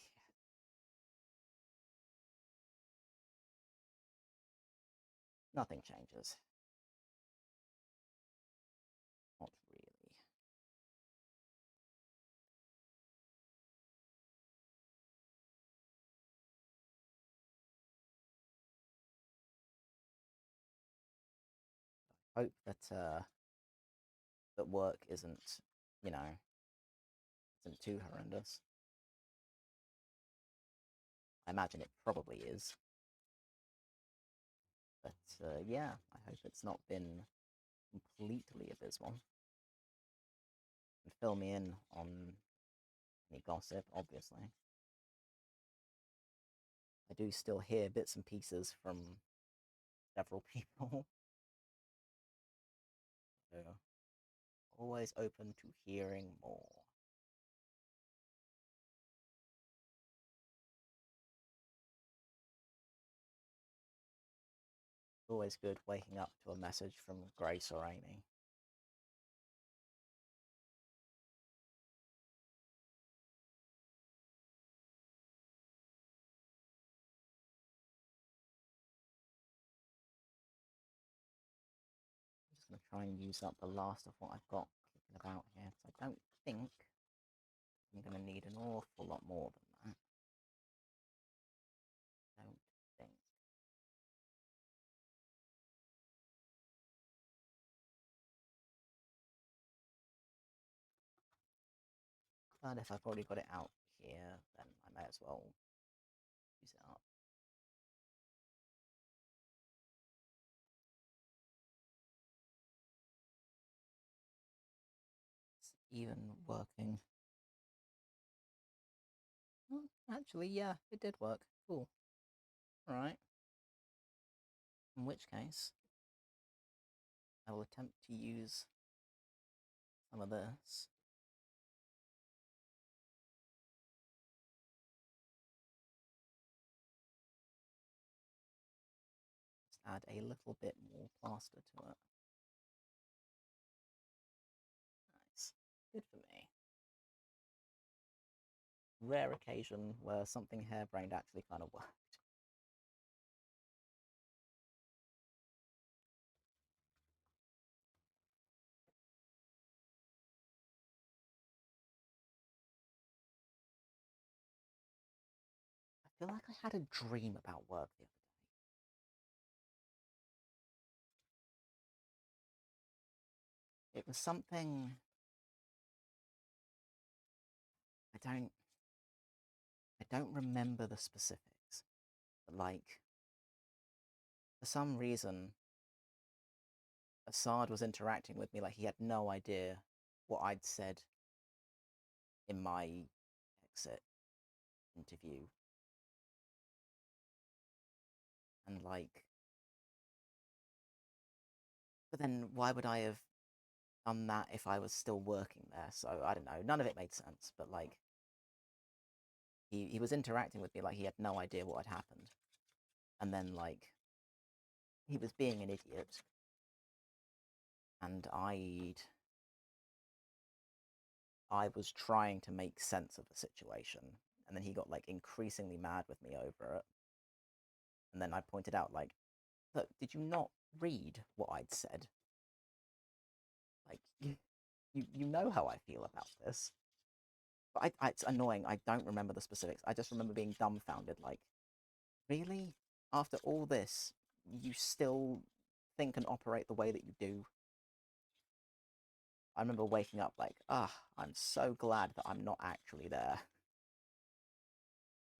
Speaker 1: Nothing changes. Not really. I hope that work isn't, you know, isn't too horrendous. I imagine it probably is. But yeah, I hope it's not been completely abysmal. And fill me in on any gossip, obviously. I do still hear bits and pieces from several people. So always open to hearing more. It's always good waking up to a message from Grace or Amy. I'm just going to try and use up the last of what I've got kicking about here, because I don't think I'm going to need an awful lot more than that. I don't think. But if I've already got it out here, then I may as well use it up. It's even working. Oh, actually, yeah, it did work. Cool. Alright. In which case, I will attempt to use some of this. Just add a little bit more plaster to it. Nice. Good for me. Rare occasion where something harebrained actually kind of worked. I feel like I had a dream about work the other day. It was something I don't I don't remember the specifics, but like for some reason Assad was interacting with me like he had no idea what I'd said in my exit interview. And like but then why would I have done that if I was still working there? So I don't know. None of it made sense, but like he was interacting with me like he had no idea what had happened. And then like he was being an idiot. And I was trying to make sense of the situation, and then he got like increasingly mad with me over it. And then I pointed out like, look, did you not read what I'd said? Like you know how I feel about this. But it's annoying. I don't remember the specifics. I just remember being dumbfounded. Like, really? After all this, you still think and operate the way that you do? I remember waking up like, I'm so glad that I'm not actually there.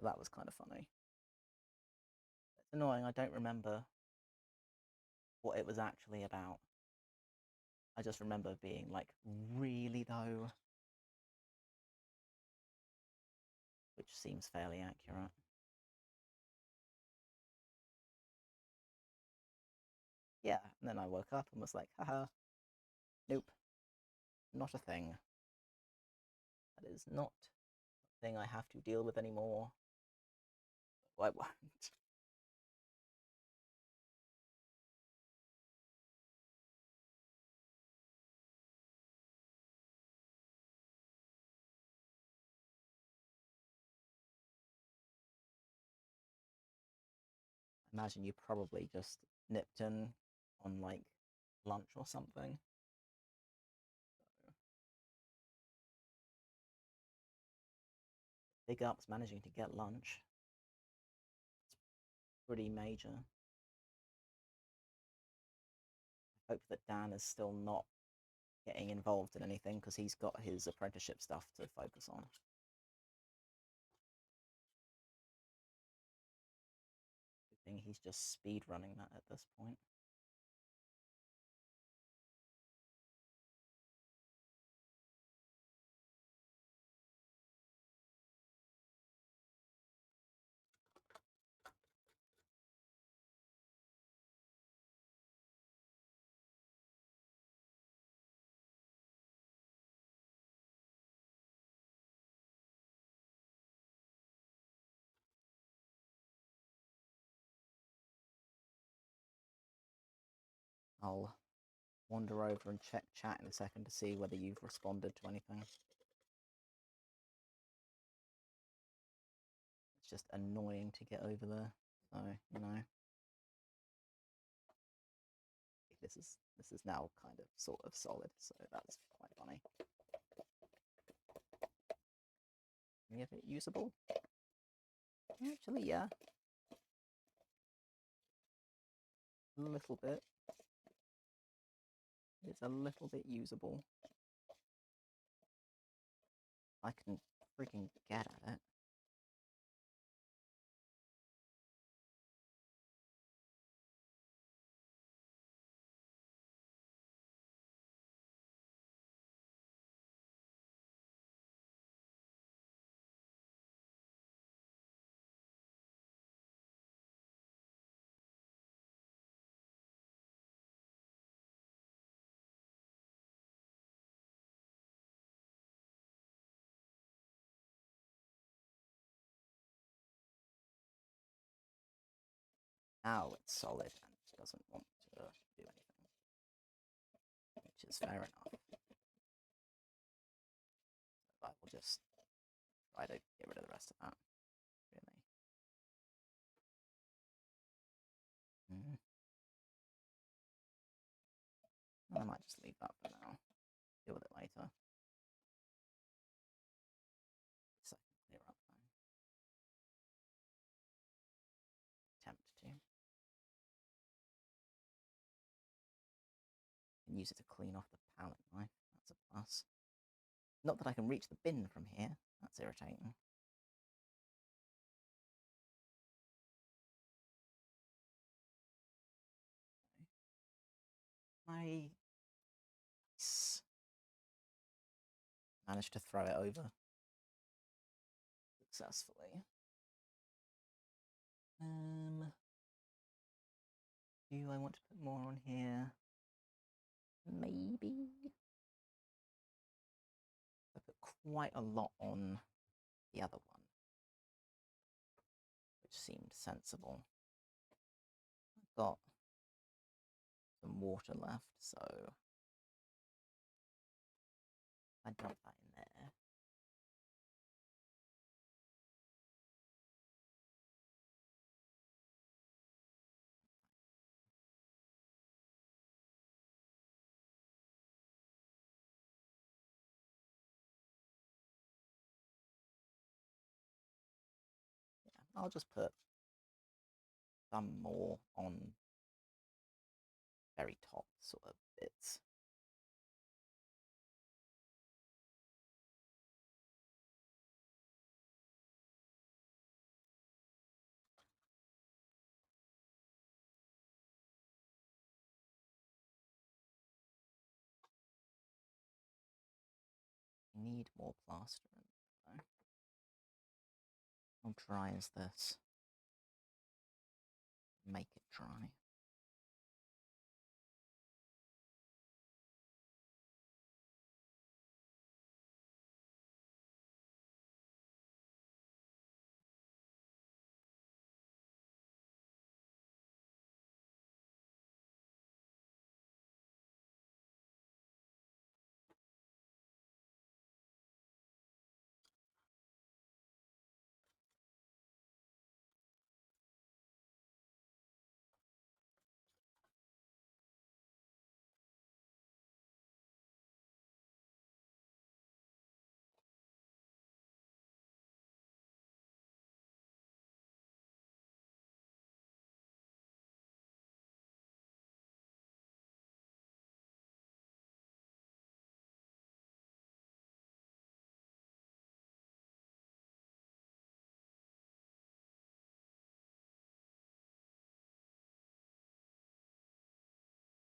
Speaker 1: That was kind of funny. It's annoying. I don't remember what it was actually about. I just remember being like, really though? Which seems fairly accurate. Yeah, and then I woke up and was like, haha, nope, not a thing. That is not a thing I have to deal with anymore. I won't. Imagine you probably just nipped in on like lunch or something. Big ups managing to get lunch. It's pretty major. I hope that Dan is still not getting involved in anything because he's got his apprenticeship stuff to focus on. Good thing he's just speed running that at this point. I'll wander over and check chat in a second to see whether you've responded to anything. It's just annoying to get over there. So, you know. This is now kind of sort of solid, so that's quite funny. Any of it usable? Actually, yeah. A little bit. It's a little bit usable. I can freaking get at it. Now it's solid and it doesn't want to do anything, which is fair enough. I will just try to get rid of the rest of that, really. I might just leave that for now. Deal with it later. So I can clear up though. use it to clean off the palette knife. That's a plus. Not that I can reach the bin from here. That's irritating. Nice. Managed to throw it over successfully. Do I want to put more on here? Maybe. I put quite a lot on the other one, which seemed sensible. I've got some water left, so I dump that in there. Yeah, I'll just put some more on very top sort of bits. Need more plaster in there, though. How dry is this? Make it dry.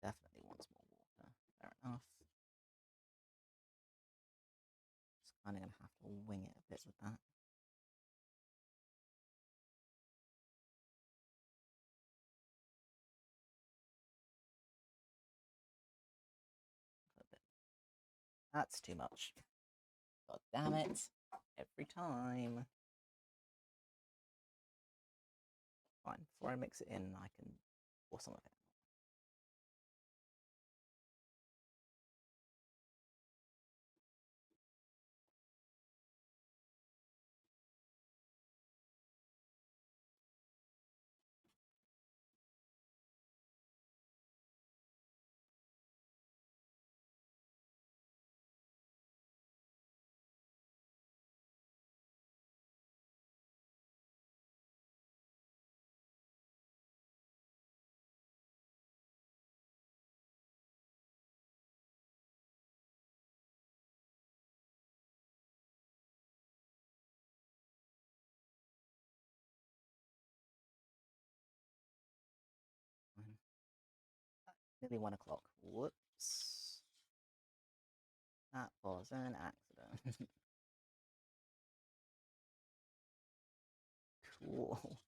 Speaker 1: Definitely wants more water. Fair enough. Just kind of going to have to wing it a bit with that. That's too much. God damn it. Every time. Fine, before I mix it in, I can pour some of it. Nearly 1 o'clock. Whoops. That was an accident. Cool.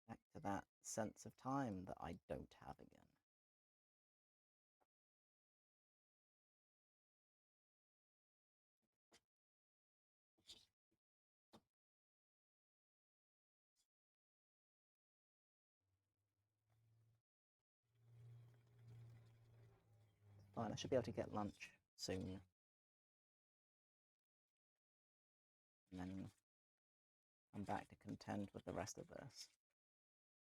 Speaker 1: Back to that sense of time that I don't have again. Fine, I should be able to get lunch soon. And then come back to contend with the rest of this.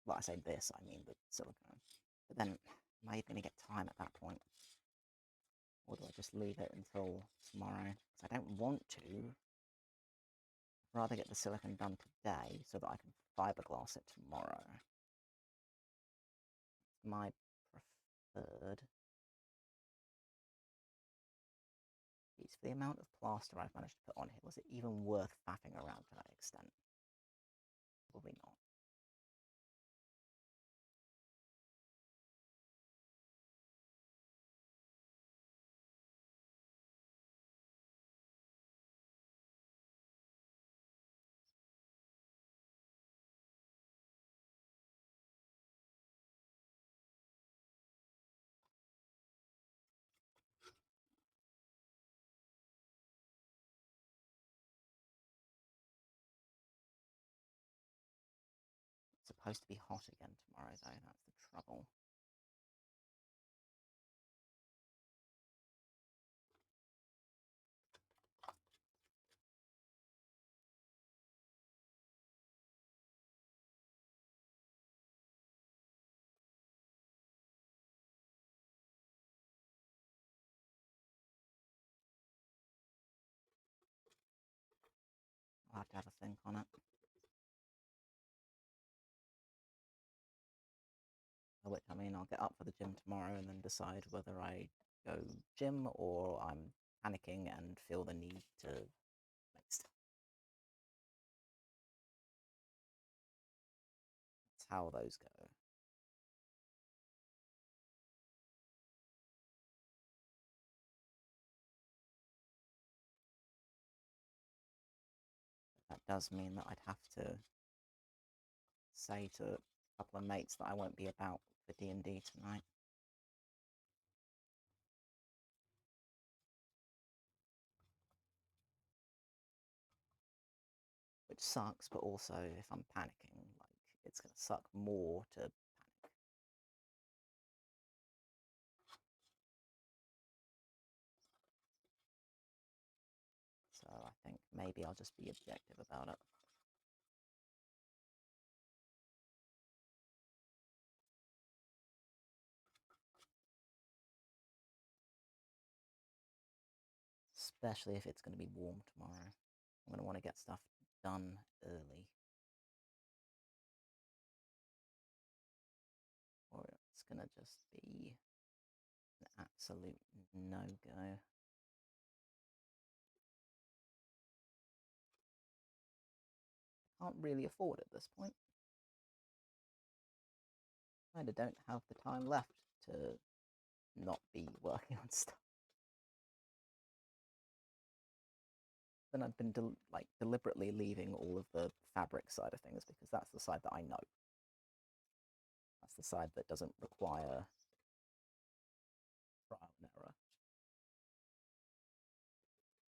Speaker 1: Well, I say this, I mean the silicone. But then, am I even going to get time at that point? Or do I just leave it until tomorrow? Because I don't want to. rather get the silicon done today so that I can fiberglass it tomorrow. My preferred. Geez, for the amount of plaster I've managed to put on here, was it even worth faffing around to that extent? Probably not. It's supposed to be hot again tomorrow, though. That's the trouble. I'll have to have a think on it. Which, I mean, I'll get up for the gym tomorrow and then decide whether I go gym or I'm panicking and feel the need to make stuff. That's how those go. That does mean that I'd have to say to a couple of mates that I won't be about for D&D tonight. Which sucks, but also if I'm panicking, like, it's going to suck more to panic. So I think maybe I'll just be objective about it. Especially if it's going to be warm tomorrow. I'm going to want to get stuff done early. Or it's going to just be an absolute no-go. Can't really afford at this point. I kind of don't have the time left to not be working on stuff. Then I've been deliberately leaving all of the fabric side of things because that's the side that I know. That's the side that doesn't require trial and error.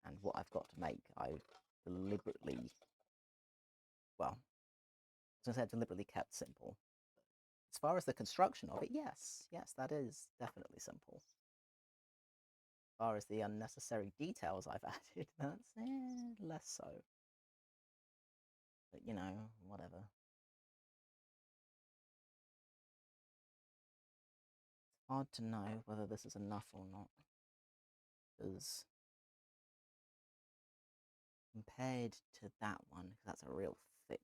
Speaker 1: And what I've got to make, I've deliberately, well, I was going to say deliberately kept simple. As far as the construction of it, yes, that is definitely simple. As far as the unnecessary details I've added, that's less so. But, you know, whatever. It's hard to know whether this is enough or not. Because compared to that one, because that's a real thick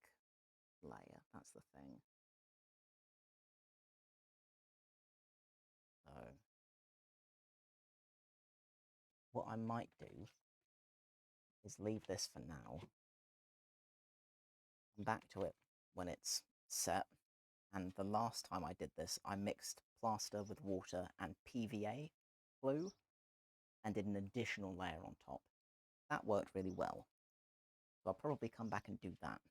Speaker 1: layer, that's the thing. So what I might do is leave this for now. Come back to it when it's set. And the last time I did this, I mixed plaster with water and PVA glue and did an additional layer on top. That worked really well. So I'll probably come back and do that.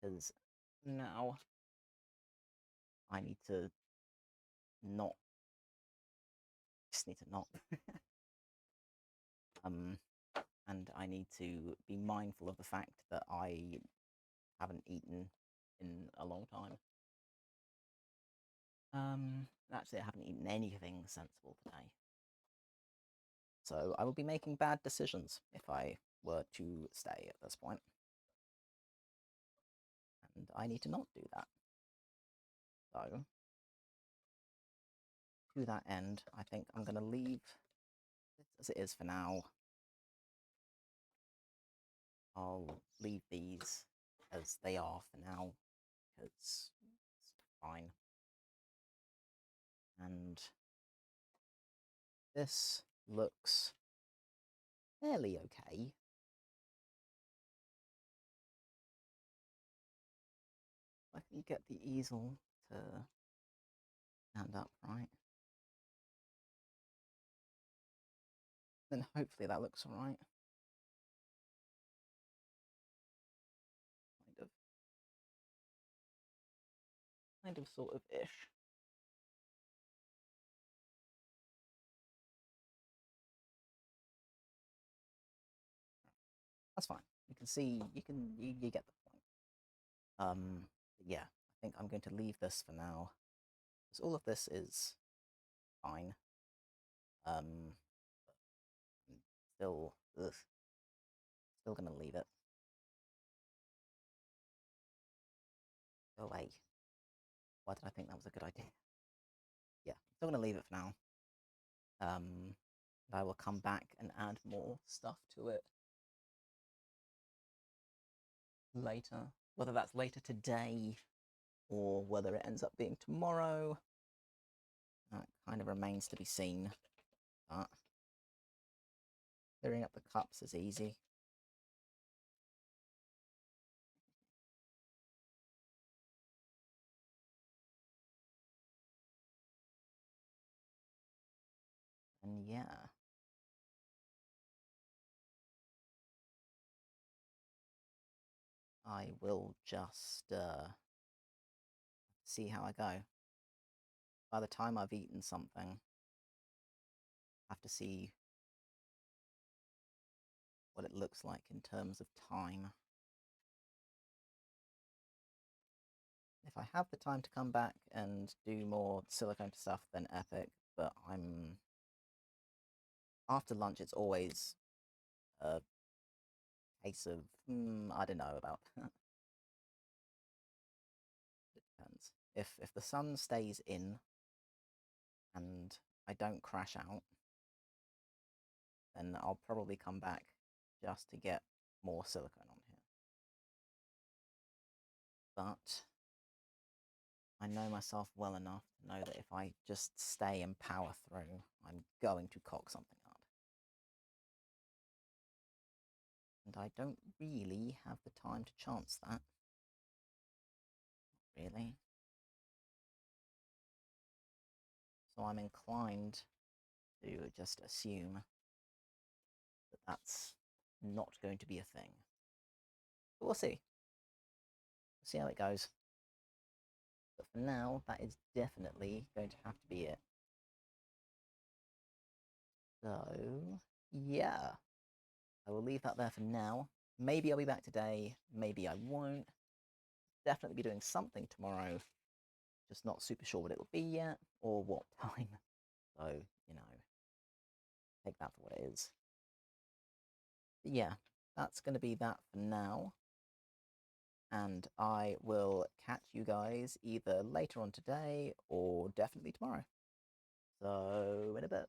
Speaker 1: Because now I need to not. Just need to not. And I need to be mindful of the fact that I haven't eaten in a long time. Actually, I haven't eaten anything sensible today. So I will be making bad decisions if I were to stay at this point. And I need to not do that. So, to that end, I think I'm going to leave it as it is for now. I'll leave these as they are for now, because it's fine. And this looks fairly okay. I can get the easel to stand up right. Then hopefully that looks alright. Kind of, sort of ish. That's fine. You can see, you get the point. Yeah, I think I'm going to leave this for now, because all of this is fine. Still, still gonna leave it. Go away. Why did I think that was a good idea? Yeah, still gonna leave it for now. I will come back and add more stuff to it later. Whether that's later today or whether it ends up being tomorrow, that kind of remains to be seen. But clearing up the cups is easy. And yeah. I will just see how I go. By the time I've eaten something, I have to see what it looks like in terms of time. If I have the time to come back and do more silicone stuff, then epic, but after lunch, it's always a case of, I don't know about. It depends. If the sun stays in and I don't crash out, then I'll probably come back just to get more silicone on here. But I know myself well enough to know that if I just stay and power through, I'm going to cock something up. And I don't really have the time to chance that. Not really. So I'm inclined to just assume that that's not going to be a thing. But we'll see. We'll see how it goes. But for now, that is definitely going to have to be it. So, yeah. I will leave that there for now. Maybe I'll be back today, maybe I won't. Definitely be doing something tomorrow. Just not super sure what it will be yet, or what time. So, take that for what it is. But yeah, that's going to be that for now. And I will catch you guys either later on today or definitely tomorrow. So, in a bit.